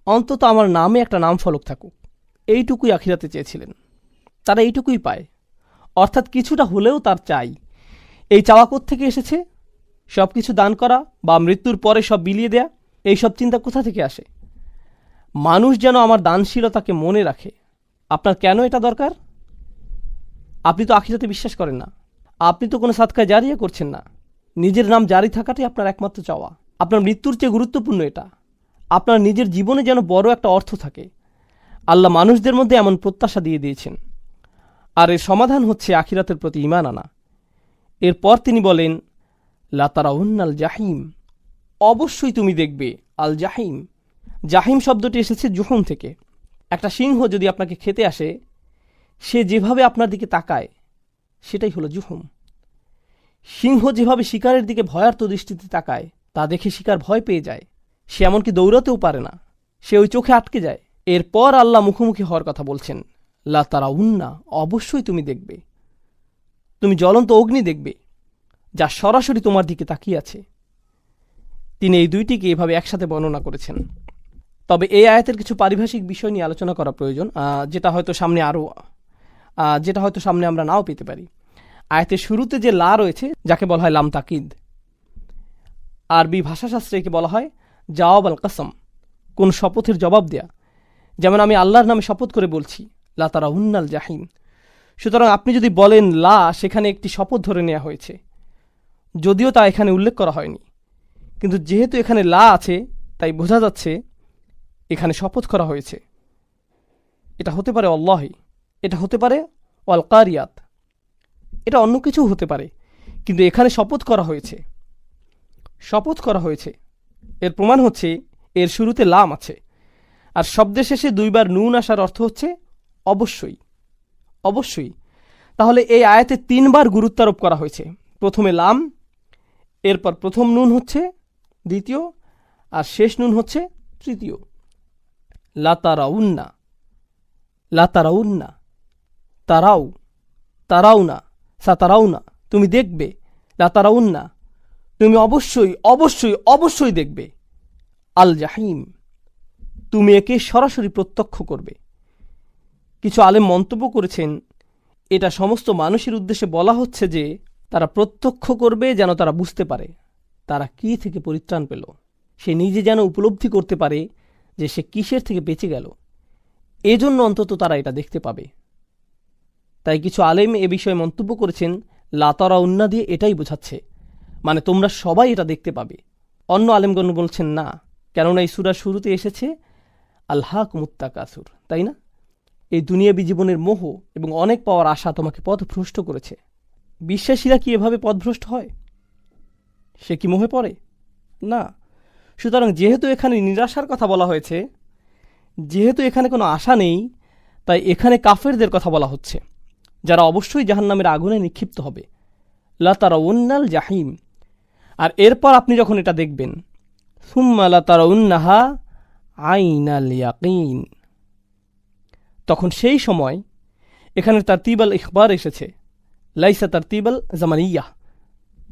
অন্তত আমার নামে একটা নাম ফলক থাকুক, এইটুকুই আখিরাতে চেয়েছিলেন। তারা এইটুকুই পায়, অর্থাৎ কিছুটা হলেও তার চাই। এই চাওয়া কোত্থেকে এসেছে? সব কিছু দান করা বা মৃত্যুর পরে সব বিলিয়ে দেয়া, এই সব চিন্তা কোথা থেকে আসে? মানুষ যেন আমার দানশীলতাকে মনে রাখে। আপনার কেন এটা দরকার? আপনি তো আখিরাতে বিশ্বাস করেন না, আপনি তো কোনো সাদকায় জারিয়া করছেন না। নিজের নাম জারি থাকাটাই আপনার একমাত্র চাওয়া। আপনার মৃত্যুর চেয়ে গুরুত্বপূর্ণ এটা। আপনার নিজের জীবনে যেন বড় একটা অর্থ থাকে। আল্লাহ মানুষদের মধ্যে এমন প্রত্যাশা দিয়ে দিয়েছেন, আর এর সমাধান হচ্ছে আখিরাতের প্রতি ঈমান আনা। এরপর তিনি বলেন, লা তারাউন্নাল জাহিম, অবশ্যই তুমি দেখবে আল জাহিম। জাহিম শব্দটি এসেছে জুহুম থেকে। একটা সিংহ যদি আপনাকে খেতে আসে, সে যেভাবে আপনার দিকে তাকায় সেটাই হলো জুহুম। সিংহ যেভাবে শিকারের দিকে ভয়ার্ত দৃষ্টিতে তাকায়, তা দেখে শিকার ভয় পেয়ে যায়, সে এমনকি দৌড়াতেও পারে না, সে ওই চোখে আটকে যায়। এরপর আল্লাহ মুখোমুখি হওয়ার কথা বলছেন, লা তারাউন্না, অবশ্যই তুমি দেখবে, তুমি জ্বলন্ত অগ্নি দেখবে যা সরাসরি তোমার দিকে তাকিয়ে আছে। তিনি এই দুইটিকে এভাবে একসাথে বর্ণনা করেছেন। তবে এই আয়াতের কিছু পারিভাষিক বিষয় নিয়ে আলোচনা করা প্রয়োজন, যেটা হয়তো সামনে আমরা নাও পেতে পারি। আয়াতের শুরুতে যে লা রয়েছে, যাকে বলা হয় লাম তাকিদ, আরবি ভাষাশাস্ত্রে একে বলা হয় জাওয়াব আল কাসম, কোন শপথের জবাব দেয়া। যেমন আমি আল্লাহর নামে শপথ করে বলছি, লা তারাউন্নাল জাহিম। সুতরাং আপনি যদি বলেন লা, সেখানে একটি শপথ ধরে নেওয়া হয়েছে, যদিও তা এখানে উল্লেখ করা হয়নি, কিন্তু যেহেতু এখানে লা আছে তাই বোঝা যাচ্ছে এখানে শপথ করা হয়েছে। এটা হতে পারে আল্লাহি, এটা হতে পারে ওয়াল কারিয়াত, এটা অন্য কিছু হতে পারে, কিন্তু এখানে শপথ করা হয়েছে। এর প্রমাণ হচ্ছে এর শুরুতে লাম আছে, আর শব্দের শেষে দুইবার নুন আসার অর্থ হচ্ছে অবশ্যই। তাহলে এই আয়াতে 3 বার গুরুত্বারোপ করা হয়েছে। প্রথমে লাম, এরপর প্রথম নুন হচ্ছে দ্বিতীয়, আর শেষ নুন হচ্ছে তৃতীয়। লা তারাউন্না, তারাউনা, সাতারাউনা, তুমি দেখবে। লা তারাউন্না, তুমি অবশ্যই দেখবে। আল জাহিম, তুমি একে সরাসরি প্রত্যক্ষ করবে। কিছু আলেম মন্তব্য করেছেন, এটা সমস্ত মানুষের উদ্দেশ্যে বলা হচ্ছে যে তারা প্রত্যক্ষ করবে, যেন তারা বুঝতে পারে তারা কি থেকে পরিত্রাণ পেল, সে নিজে যেন উপলব্ধি করতে পারে যে সে কিসের থেকে বেঁচে গেল। এজন্য অন্তত তারা এটা দেখতে পাবে। তাই কিছু আলেম এ বিষয়ে মন্তব্য করেছেন, লা তারাউন্না দিয়ে এটাই বোঝাচ্ছে, মানে তোমরা সবাই এটা দেখতে পাবে। অন্য আলেমগণ বলছেন না, কেননা এই সূরার শুরুতে এসেছে আলহাকুমুত তাকাসুর, তাই না? এই দুনিয়াবী জীবনের মোহ এবং অনেক পাওয়ার আশা তোমাকে পথভ্রষ্ট করেছে। বিশ্বাসীরা কি এভাবে পথভ্রষ্ট হয়? সে কি মোহে পড়ে? না। সুতরাং যেহেতু এখানে নিরাশার কথা বলা হয়েছে, যেহেতু এখানে কোনো আশা নেই, তাই এখানে কাফেরদের কথা বলা হচ্ছে, যারা অবশ্যই জাহান্নামের আগুনে নিক্ষিপ্ত হবে। লা তারাউন্নাল জাহিম। আর এরপর আপনি যখন এটা দেখবেন, সুম্মা লা তারাউন্নাহা আইনাল ইয়াকিন, তখন সেই সময় এখানে তারতিব আল ইখবার এসেছে, লাইসা তারতিব আল জামানিয়াহ,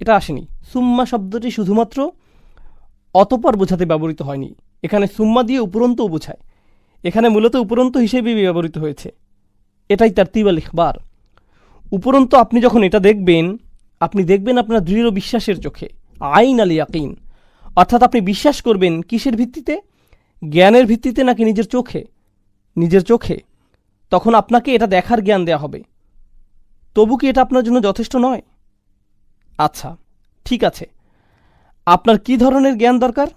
এটা আসেনি। সুম্মা শব্দটি শুধুমাত্র অতপর বোঝাতে ব্যবহৃত হয়নি, এখানে সুম্মা দিয়ে উপরন্তও বোঝায়। এখানে মূলত উপরন্ত হিসেবে ব্যবহৃত হয়েছে, এটাই তারতিব আল ইখবার। উপরন্ত আপনি যখন এটা দেখবেন, আপনি দেখবেন আপনার দৃঢ় বিশ্বাসের চোখে, আইন আল ইয়াকিন, অর্থাৎ আপনি বিশ্বাস করবেন কিসের ভিত্তিতে? জ্ঞানের ভিত্তিতে নাকি নিজের চোখে? তখন আপনাকে এটা দেখার জ্ঞান দেয়া হবে। তবু কি এটা আপনার জন্য যথেষ্ট নয়? আচ্ছা, ঠিক আছে, আপনার কি ধরনের জ্ঞান দরকার?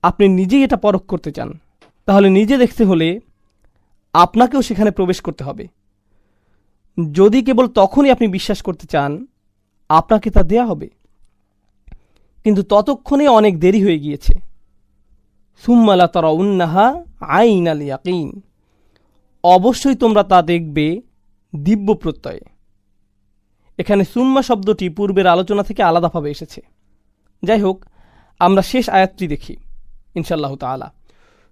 আপনি নিজেই এটা পরখ করতে চান, তাহলে নিজে দেখতে হলে আপনাকেও সেখানে প্রবেশ করতে হবে। যদি কেবল তখনই আপনি বিশ্বাস করতে চান, আপনাকে তা দেয়া হবে, কিন্তু ততক্ষণে অনেক দেরি হয়ে গিয়েছে। সুম্মা লা তারাউন্নাহা আইনাল ইয়াকিন, অবশ্যই তোমরা তা দেখবে দিব্য প্রত্যয়ে। এখানে সুম্মা শব্দটি পূর্বের আলোচনা থেকে আলাদাভাবে এসেছে। যাই হোক, আমরা শেষ আয়াতটি দেখি ইনশাআল্লাহ তাআলা।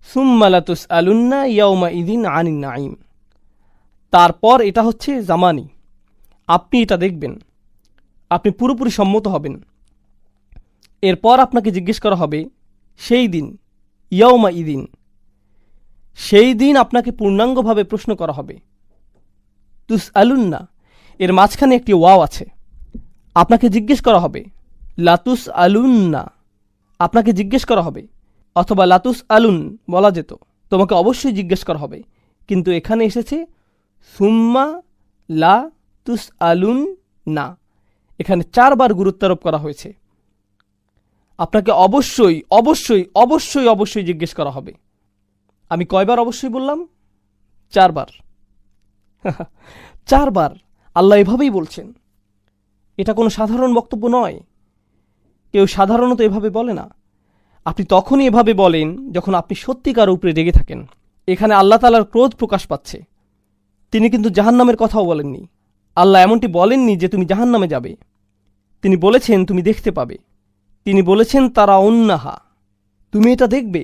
সুম্মা লা তুসআলুন্না ইয়াউমা ইযিন আনিন নাঈম। তারপর এটা হচ্ছে জামানি, আপনি এটা দেখবেন, আপনি পুরোপুরি সম্মত হবেন। এরপর আপনাকে জিজ্ঞেস করা হবে সেই দিন, ইয়াউমা ইদিন, সেই দিন আপনাকে পূর্ণাঙ্গভাবে প্রশ্ন করা হবে। তুসআলুন্না, এর মাঝখানে একটি ওয়াও আছে, আপনাকে জিজ্ঞেস করা হবে। লাতুস আলুন্না, আপনাকে জিজ্ঞেস করা হবে, অথবা লাতুস আলুন বলা যেত, তোমাকে অবশ্যই জিজ্ঞেস করা হবে, কিন্তু এখানে এসেছে সুম্মা লা তুস আলুন না, এখানে 4 বার গুরুত্বারোপ করা হয়েছে। আপনাকে অবশ্যই জিজ্ঞেস করা হবে। আমি কয়বার অবশ্যই বললাম? 4 বার। 4 বার আল্লাহ এভাবেই বলছেন। এটা কোনো সাধারণ বক্তব্য নয়। কেউ সাধারণত এভাবে বলে না। আপনি তখনই এভাবে বলেন যখন আপনি সত্যিকার উপরে রেগে থাকেন। এখানে আল্লাহ তাআলার ক্রোধ প্রকাশ পাচ্ছে। তিনি কিন্তু জাহান্নামের কথাও বলেননি। আল্লাহ এমনটি বলেননি যে তুমি জাহান্নামে যাবে। তিনি বলেছেন তুমি দেখতে পাবে। তিনি বলেছেন তারা উন্নাহা, তুমি এটা দেখবে।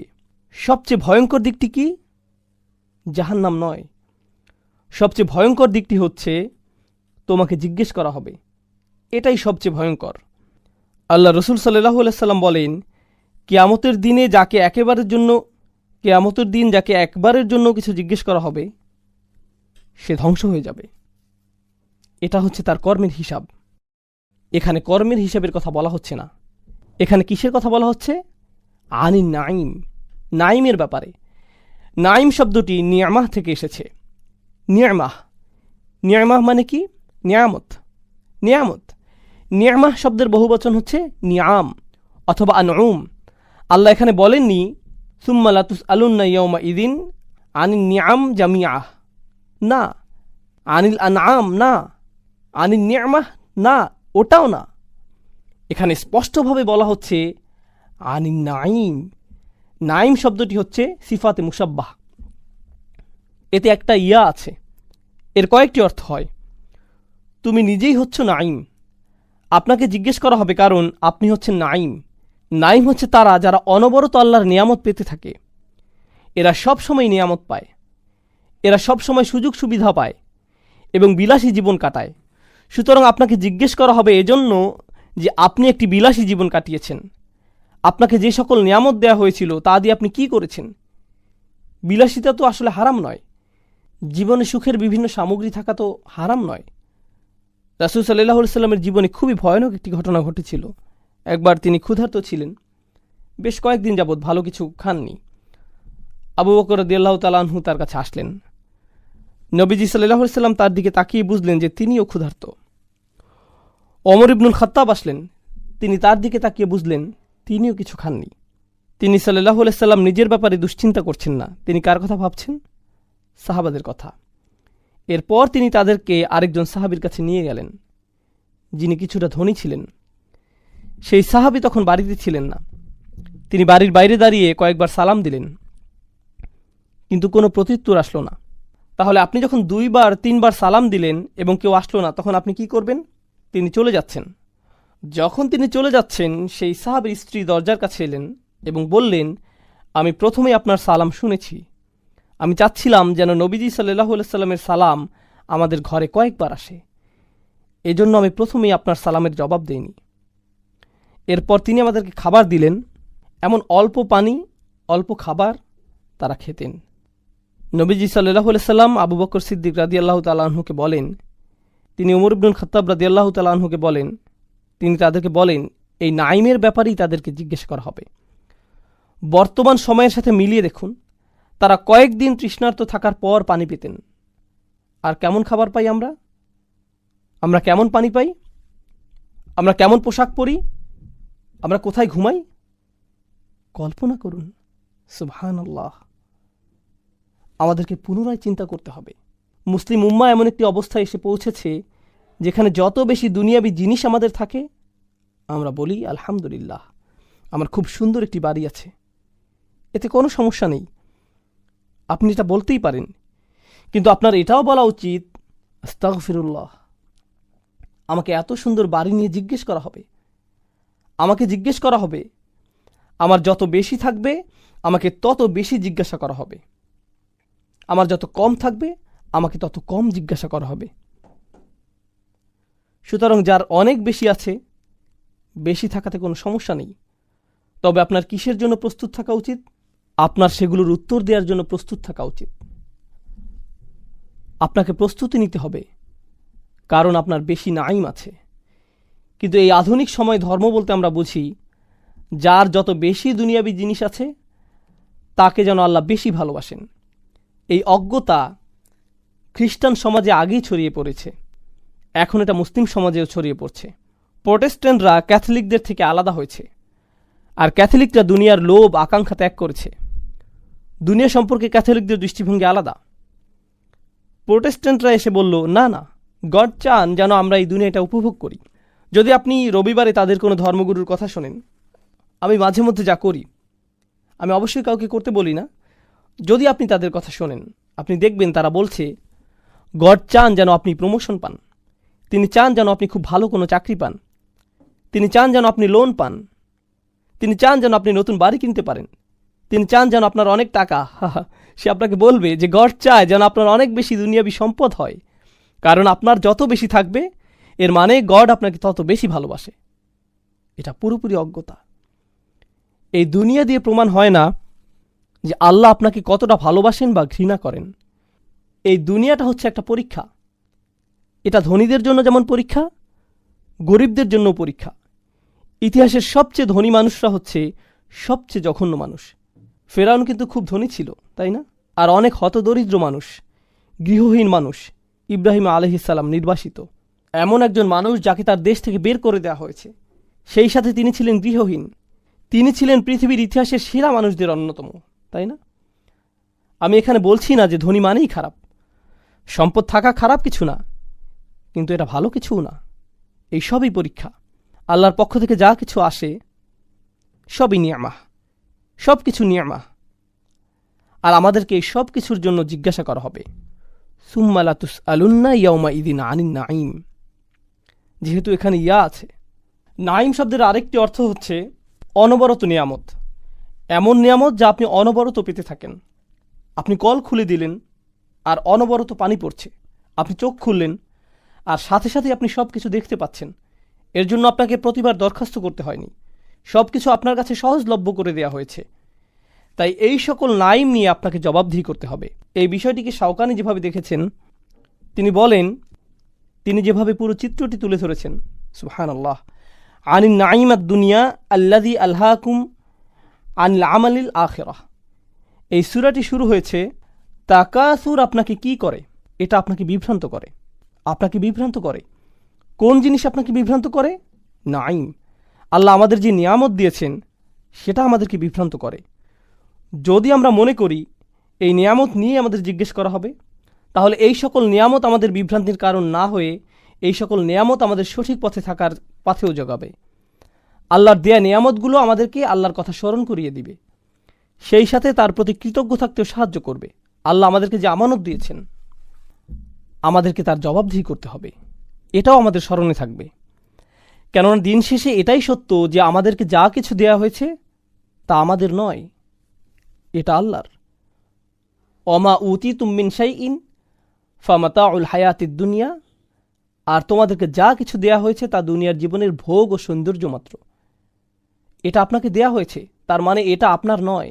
সবচেয়ে ভয়ঙ্কর দিকটি কি? জাহান্নাম নয়। সবচেয়ে ভয়ঙ্কর দিকটি হচ্ছে তোমাকে জিজ্ঞেস করা হবে। এটাই সবচেয়ে ভয়ঙ্কর। আল্লাহ রসুল সাল্লাল্লাহু আলাইহি সাল্লাম বলেন, কিয়ামতের দিন যাকে একবারের জন্য কিছু জিজ্ঞেস করা হবে সে ধ্বংস হয়ে যাবে। এটা হচ্ছে তার কর্মের হিসাব। এখানে কর্মের হিসাবের কথা বলা হচ্ছে না। এখানে কিসের কথা বলা হচ্ছে? আনি নাইম, নাইমের ব্যাপারে। নাইম শব্দটি নিয়ামাহ থেকে এসেছে। নিয়ামাহ, নিয়ামাহ মানে কি? নিয়ামত। নিয়ামত, নিয়ামাহ শব্দের বহুবচন হচ্ছে নিয়াম অথবা আনউম। আল্লাহ এখানে বলেননি সুম্মা লা তুসআলুন্না ইয়াওমা ইযিন আনিন নিয়াম জামিআহ, না। আনিল আনআম, না। আনিন নিয়ামাহ, না, ওটাও না। এখানে স্পষ্টভাবে বলা হচ্ছে আনিন নাইম। নাইম শব্দটি হচ্ছে সিফাতে মুসাব্বাহ। এতে একটা ইয়া আছে। এর কয়েকটি অর্থ হয়। তুমি নিজেই হচ্ছ নাইম। আপনাকে জিজ্ঞেস করা হবে কারণ আপনি হচ্ছেন নাইম। নাইম হচ্ছে তারা যারা অনবরত আল্লাহর নিয়ামত পেতে থাকে। এরা সব সময় নিয়ামত পায়। এরা সব সময় সুযোগ সুবিধা পায় এবং বিলাসী জীবন কাটায়। সুতরাং আপনাকে জিজ্ঞেস করা হবে এজন্য যে আপনি একটি বিলাসী জীবন কাটিয়েছেন। আপনাকে যে সকল নিয়ামত দেয়া হয়েছিল তা দিয়ে আপনি কি করেছেন? বিলাসিতা তো আসলে হারাম নয়। জীবনে সুখের বিভিন্ন সামগ্রী থাকা তো হারাম নয়। রাসূল সাল্লাল্লাহু আলাইহি সাল্লামের জীবনে খুবই ভয়ানক একটি ঘটনা ঘটেছিল। একবার তিনি ক্ষুধার্ত ছিলেন। বেশ কয়েকদিন যাবৎ ভালো কিছু খাননি। আবু বকর রাদিয়াল্লাহু তাআলা আনহু তার কাছে আসলেন। নবীজি সাল্লাল্লাহু আলাইহি সাল্লাম তার দিকে তাকিয়ে বুঝলেন যে তিনিও ক্ষুধার্ত। ওমর ইবনুল খাত্তাব আসলেন। তিনি তার দিকে তাকিয়ে বুঝলেন তিনিও কিছু খাননি। তিনি সাল্লাল্লাহু আলাইহি সাল্লাম নিজের ব্যাপারে দুশ্চিন্তা করছেন না। তিনি কার কথা ভাবছেন? সাহাবাদের কথা। এরপর তিনি তাদেরকে আরেকজন সাহাবীর কাছে নিয়ে গেলেন, যিনি কিছুটা ধনী ছিলেন। সেই সাহাবী তখন বাড়িতে ছিলেন না। তিনি বাড়ির বাইরে দাঁড়িয়ে কয়েকবার সালাম দিলেন, কিন্তু কোনো প্রত্যুত্তর আসলো না। তাহলে আপনি যখন 2 বার 3 বার সালাম দিলেন এবং কেউ আসলো না, তখন আপনি কি করবেন? তিনি চলে যাচ্ছেন। যখন তিনি চলে যাচ্ছেন, সেই সাহাবীর স্ত্রী দরজার কাছে এলেন এবং বললেন, আমি প্রথমেই আপনার সালাম শুনেছি। আমি চাচ্ছিলাম যেন নবীজি সাল্লাল্লাহু আলাইহি সাল্লামের সালাম আমাদের ঘরে কয়েকবার আসে। এজন্য আমি প্রথমেই আপনার সালামের জবাব দেইনি। এরপর তিনি আমাদেরকে খাবার দিলেন। এমন অল্প পানি, অল্প খাবার তারা খেতেন। নবীজি সাল্লাল্লাহু আলাইহি সাল্লাম আবু বকর সিদ্দিক রাদিয়াল্লাহু তাআলা আনহুকে বলেন, তিনি ওমর ইবনুল খাত্তাব রাদিয়াল্লাহু তাআলা আনহুকে বলেন, তিনি তাদেরকে বলেন এই নাইমের ব্যাপারেই তাদেরকে জিজ্ঞেস করা হবে। বর্তমান সময়ের সাথে মিলিয়ে দেখুন, তারা কয়েকদিন তৃষ্ণার্ত থাকার পর পানি পেতেন। আর কেমন খাবার পাই আমরা? আমরা কেমন পানি পাই? আমরা কেমন পোশাক পরি? আমরা কোথায় ঘুমাই? কল্পনা করুন। সুবহানাল্লাহ। আমাদেরকে পুনরায় চিন্তা করতে হবে। মুসলিম উম্মাহ এমন একটি অবস্থায় এসে পৌঁছেছে যেখানে যত বেশি দুনিয়াবি জিনিস আমাদের থাকে, আমরা বলি আলহামদুলিল্লাহ, আমার খুব সুন্দর একটি বাড়ি আছে, এতে কোনো সমস্যা নেই। আপনি এটা বলতেই পারেন, কিন্তু আপনার এটাও বলা উচিত আস্তাগফিরুল্লাহ, আমাকে এত সুন্দর বাড়ি নিয়ে জিজ্ঞেস করা হবে। আমাকে জিজ্ঞেস করা হবে। আমার যত বেশি থাকবে আমাকে তত বেশি জিজ্ঞাসা করা হবে। আমার যত কম থাকবে আমাকে তত কম জিজ্ঞাসা করা হবে। সুতরাং যার অনেক বেশি আছে, বেশি থাকাতে কোনো সমস্যা নেই। তবে আপনার কিসের জন্য প্রস্তুত থাকা উচিত? আপনার সেগুলোর উত্তর দেওয়ার জন্য প্রস্তুত থাকা উচিত। আপনাকে প্রস্তুতি নিতে হবে, কারণ আপনার বেশি নাইম আছে। কিন্তু এই আধুনিক সময় ধর্ম বলতে আমরা বুঝি যার যত বেশি দুনিয়াবী জিনিস আছে তাকে যেন আল্লাহ বেশি ভালোবাসেন। এই অজ্ঞতা খ্রিস্টান সমাজে আগেই ছড়িয়ে পড়েছে, এখন এটা মুসলিম সমাজেও ছড়িয়ে পড়ছে। প্রোটেস্ট্যান্টরা ক্যাথলিকদের থেকে আলাদা হয়েছে, আর ক্যাথলিকরা দুনিয়ার লোভ আকাঙ্ক্ষা ত্যাগ করেছে। দুনিয়া সম্পর্কে ক্যাথলিকদের দৃষ্টিভঙ্গি আলাদা। প্রোটেস্ট্যান্টরা এসে বলল, না না, গড চান যেন আমরা এই দুনিয়াটা উপভোগ করি। যদি আপনি রবিবারে তাদের কোনো ধর্মগুরুর কথা শোনেন, আমি মাঝে মধ্যে যা করি, আমি অবশ্যই কাউকে করতে বলি না, যদি আপনি তাদের কথা শোনেন, আপনি দেখবেন তারা বলছে গড চান যেন আপনি প্রমোশন পান, তিনি চান যেন আপনি খুব ভালো কোনো চাকরি পান, তিনি চান যেন আপনি লোন পান, তিনি চান যেন আপনি নতুন বাড়ি কিনতে পারেন, তিনি চান যেন আপনার অনেক টাকা। সে আপনাকে বলবে যে গড চায় যেন আপনার অনেক বেশি দুনিয়াবী সম্পদ হয়, কারণ আপনার যত বেশি থাকবে এর মানে গড আপনাকে তত বেশি ভালোবাসে। এটা পুরোপুরি অজ্ঞতা। এই দুনিয়া দিয়ে প্রমাণ হয় না যে আল্লাহ আপনাকে কতটা ভালোবাসেন বা ঘৃণা করেন। এই দুনিয়াটা হচ্ছে একটা পরীক্ষা। এটা ধনীদের জন্য যেমন পরীক্ষা, গরিবদের জন্য পরীক্ষা। ইতিহাসের সবচেয়ে ধনী মানুষরা হচ্ছে সবচেয়ে জঘন্য মানুষ। ফেরাউন কিন্তু খুব ধনী ছিল, তাই না? আর অনেক হতদরিদ্র মানুষ, গৃহহীন মানুষ, ইব্রাহিম আলাইহিসসালাম নির্বাসিত এমন একজন মানুষ যাকে তার দেশ থেকে বের করে দেওয়া হয়েছে, সেই সাথে তিনি ছিলেন গৃহহীন। তিনি ছিলেন পৃথিবীর ইতিহাসের সেরা মানুষদের অন্যতম, তাই না? আমি এখানে বলছি না যে ধনী মানেই খারাপ, সম্পদ থাকা খারাপ কিছু না, কিন্তু এটা ভালো কিছুও না। এই সবই পরীক্ষা। আল্লাহর পক্ষ থেকে যা কিছু আসে সবই নিয়ামাহ, সব কিছু নিয়ামাহ। আর আমাদেরকে এই সব কিছুর জন্য জিজ্ঞাসা করা হবে, সুম্মা লা তুসআলুন্না ইয়াউমা ইদিন আনিন নাঈম। যেহেতু এখানে ইয়া আছে, নাঈম শব্দের আরেকটি অর্থ হচ্ছে অনবরত নিয়ামত। এমন নিয়ামত যা আপনি অনবরত পেতে থাকেন। আপনি কল খুলে দিলেন আর অনবরত পানি পড়ছে, আপনি চোখ খুললেন আর সাথে সাথে আপনি সব কিছু দেখতে পাচ্ছেন। এর জন্য আপনাকে প্রতিবার দরখাস্ত করতে হয়নি, সব কিছু আপনার কাছে সহজলভ্য করে দেওয়া হয়েছে। তাই এই সকল নাঈম নিয়ে আপনাকে জবাবদিহি করতে হবে। এই বিষয়টিকে শাওকানি যেভাবে দেখেছেন, তিনি বলেন, তিনি যেভাবে পুরো চিত্রটি তুলে ধরেছেন, সুবহানাল্লাহ, আনিন নাঈম আদ-দুনিয়া আল্লাযী আলহাকুম আনিল আমালিল আখিরাহ। এই সূরাটি শুরু হয়েছে, তাকাসুর আপনাকে কি করে? এটা আপনাকে বিভ্রান্ত করে। আপনাকে বিভ্রান্ত করে কোন জিনিস? আপনাকে বিভ্রান্ত করে নাঈম। আল্লাহ আমাদের যে নিয়ামত দিয়েছেন সেটা আমাদেরকে বিভ্রান্ত করে। যদি আমরা মনে করি এই নিয়ামত নিয়ে আমাদের জিজ্ঞেস করা হবে, তাহলে এই সকল নিয়ামত আমাদের বিভ্রান্তির কারণ না হয়ে এই সকল নিয়ামত আমাদের সঠিক পথে থাকার পথেও জোগাবে। আল্লাহর দেয়া নিয়ামতগুলো আমাদেরকে আল্লাহর কথা স্মরণ করিয়ে দিবে, সেই সাথে তার প্রতি কৃতজ্ঞ থাকতেও সাহায্য করবে। আল্লাহ আমাদেরকে যে আমানত দিয়েছেন, আমাদেরকে তার জবাবদিহি করতে হবে, এটাও আমাদের স্মরণে থাকবে। কেননা দিন শেষে এটাই সত্য যে আমাদেরকে যা কিছু দেয়া হয়েছে তা আমাদের নয়, এটা আল্লাহর। ওমা উতিতুম মিন শাইইন ফামাতাউল হায়াতিদ দুনিয়া। আর তোমাদেরকে যা কিছু দেয়া হয়েছে তা দুনিয়ার জীবনের ভোগ ও সৌন্দর্য মাত্র। এটা আপনাকে দেয়া হয়েছে, তার মানে এটা আপনার নয়।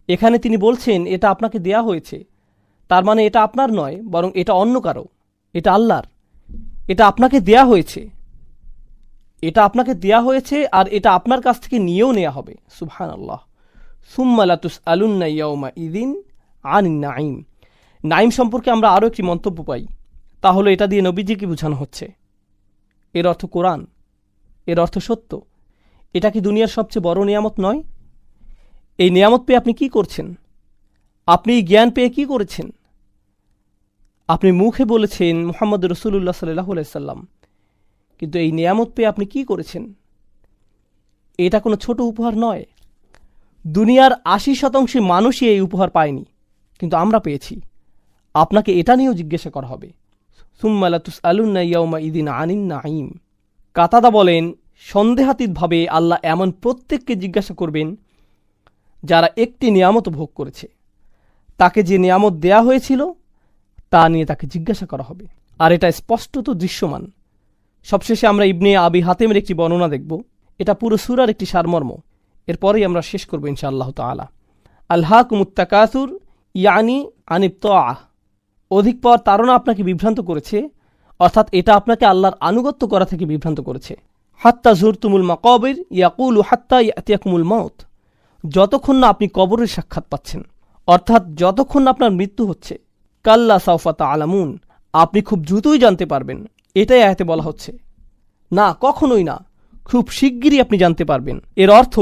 এখানে তিনি বলছেন এটা আপনাকে দেয়া হয়েছে, তার মানে এটা আপনার নয়, বরং এটা অন্য কারো, এটা আল্লাহর। এটা আপনাকে দেয়া হয়েছে, এটা আপনাকে দেয়া হয়েছে, আর এটা আপনার কাছ থেকে নিয়েও নেওয়া হবে। সুবহানাল্লাহ। সুম্মা লা তুসআলুন্না ইয়াউমা ইদিন আনিন নাঈম। নাঈম সম্পর্কে আমরা আরও একটি মন্তব্য পাই, তাহলে এটা দিয়ে নবীজিকে বোঝানো হচ্ছে। এর অর্থ কোরআন, এর অর্থ সত্য। এটা কি দুনিয়ার সবচেয়ে বড় নিয়ামত নয়? এই নিয়ামত পেয়ে আপনি কি করছেন? আপনি জ্ঞান পেয়ে কি করেছেন? আপনি মুখে বলেছেন মুহাম্মদ রাসূলুল্লাহ সাল্লাল্লাহু আলাইহি সাল্লাম, কিন্তু এই নিয়ামত পেয়ে আপনি কি করেছেন? এটা কোনো ছোট উপহার নয়। দুনিয়ার ৮০% মানুষই এই উপহার পায়নি, কিন্তু আমরা পেয়েছি। আপনাকে এটা নিয়েও জিজ্ঞাসা করা হবে। সুম্মা লা তুসআলুন্না ইয়াউমা ইদিন আনিন নাঈম। কাতাদা বলেন, সন্দেহাতীতভাবে আল্লাহ এমন প্রত্যেককে জিজ্ঞাসা করবেন যারা একটি নিয়ামত ভোগ করেছে। তাকে যে নিয়ামত দেয়া হয়েছিল তা নিয়ে তাকে জিজ্ঞাসা করা হবে, আর এটা স্পষ্টত দৃশ্যমান। সবশেষে আমরা ইবনে আবি হাতেমের একটি বর্ণনা দেখব। এটা পুরো সূরার একটি সারমর্ম। এরপরেই আমরা শেষ করব ইনশাআল্লাহ তাআলা। আলহাকুমুত তাকাসুর ইয়ানি আনিত তাআহ। অধিক পর তাড়না আপনাকে বিভ্রান্ত করেছে, অর্থাৎ এটা আপনাকে আল্লাহর আনুগত্য করা থেকে বিভ্রান্ত করেছে। হাত্তা যুরতুমুল মাকাবির ইয়াকুলু হাত্তা ইয়াতিয়াকুমুল মাউত। যতক্ষণ না আপনি কবরের সাক্ষাৎ পাচ্ছেন, অর্থাৎ যতক্ষণ না আপনার মৃত্যু হচ্ছে। কাল্লা সাউফা তা'লামুন। আপনি খুব দ্রুতই জানতে পারবেন, এটাই আয়াতে বলা হচ্ছে। না, কখনোই না, খুব শিগগিরই আপনি জানতে পারবেন। এর অর্থ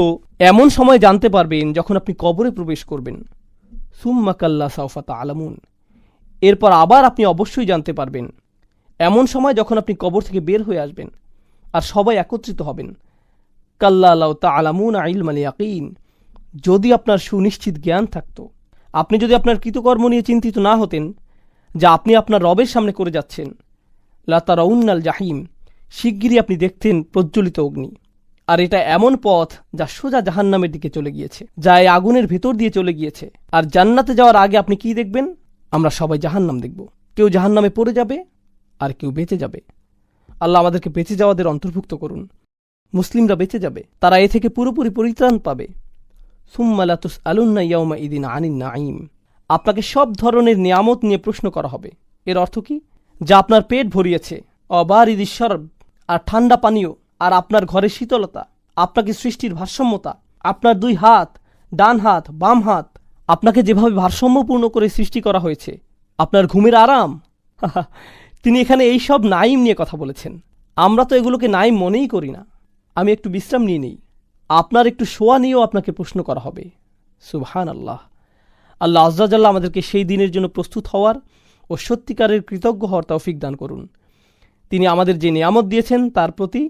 এমন সময় জানতে পারবেন যখন আপনি কবরে প্রবেশ করবেন। সুম্মা কাল্লা সাউফা তা'লামুন। এরপর আবার আপনি অবশ্যই জানতে পারবেন এমন সময় যখন আপনি কবর থেকে বের হয়ে আসবেন আর সবাই একত্রিত হবেন। কাল্লা লাউ তা'লামুনা ইলমাল ইয়াকিন, যদি আপনার সুনিশ্চিত জ্ঞান থাকতো, আপনি যদি আপনার কৃতকর্ম নিয়ে চিন্তিত না হতেন যা আপনি আপনার রবের সামনে করে যাচ্ছেন, লা তারাউন্নাল জাহিম, শিগগিরই আপনি দেখতেন প্রজ্বলিত অগ্নি। আর এটা এমন পথ যা সোজা জাহান্নামের দিকে চলে গিয়েছে, যা এই আগুনের ভেতর দিয়ে চলে গিয়েছে। আর জান্নাতে যাওয়ার আগে আপনি কি দেখবেন? আমরা সবাই জাহান্নাম দেখব। কেউ জাহান্নামে পড়ে যাবে আর কেউ বেঁচে যাবে। আল্লাহ আমাদেরকে বেঁচে যাওয়াদের অন্তর্ভুক্ত করুন। মুসলিমরা বেঁচে যাবে, তারা এ থেকে পুরোপুরি পরিত্রাণ পাবে। সুম্মা লা তুসআলুন্না ইয়াওমা ইদিন আনিন নাঈম, আপনাকে সব ধরনের নিয়ামত নিয়ে প্রশ্ন করা হবে। এর অর্থ কি? যা আপনার পেট ভরিয়েছে, অবারিদিশ শরব, আর ঠান্ডা পানীয়, আর আপনার ঘরের শীতলতা, আপনাকে সৃষ্টির ভারসাম্যতা, আপনার দুই হাত, ডান হাত, বাম হাত, আপনাকে যেভাবে ভারসাম্যপূর্ণ করে সৃষ্টি করা হয়েছে, আপনার ঘুমের আরাম। তিনি এখানে এই সব নাইম নিয়ে কথা বলেছেন। আমরা তো এগুলোকে নাইম মনেই করি না। আমি একটু বিশ্রাম নিয়ে নিই, আপনার একটু শোয়া নিয়েও আপনাকে প্রশ্ন করা হবে। সুবহান আল্লাহ। আল্লাহ আজ্জা জাল্লাহ আমাদেরকে সেই দিনের জন্য প্রস্তুত হওয়ার ও সত্যিকারের কৃতজ্ঞ হওয়ার তৌফিক দান করুন। তিনি আমাদের যে নিয়ামত দিয়েছেন তার প্রতি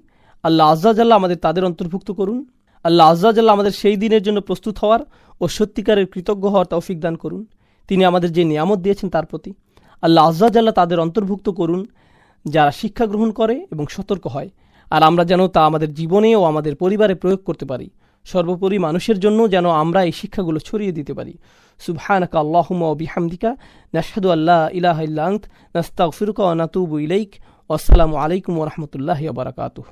আল্লাহ আজ্জা জাল্লাহ আমাদের তাদের অন্তর্ভুক্ত করুন। আল্লাহ আজ্জা জাল্লাহ আমাদের সেই দিনের জন্য প্রস্তুত হওয়ার ও সত্যিকারের কৃতজ্ঞ হওয়ার তৌফিক দান করুন। তিনি আমাদের যে নিয়ামত দিয়েছেন তার প্রতি আল্লাহ আজ্জা জাল্লাহ তাদের অন্তর্ভুক্ত করুন যারা শিক্ষা গ্রহণ করে এবং সতর্ক হয়। আর আমরা যেন তা আমাদের জীবনে ও আমাদের পরিবারে প্রয়োগ করতে পারি। সর্বোপরি মানুষের জন্য যেন আমরা এই শিক্ষাগুলো ছড়িয়ে দিতে পারি। সুবহানাকা আল্লাহুম্মা ওয়া বিহামদিকা, নাশহাদু আল্লা ইলাহা ইল্লা আনত, নাস্তাগফিরুকা ওয়া নাতুবু ইলাইক। ওয়াসসালামু আলাইকুম ওয়া রাহমাতুল্লাহি ওয়া বারাকাতুহু।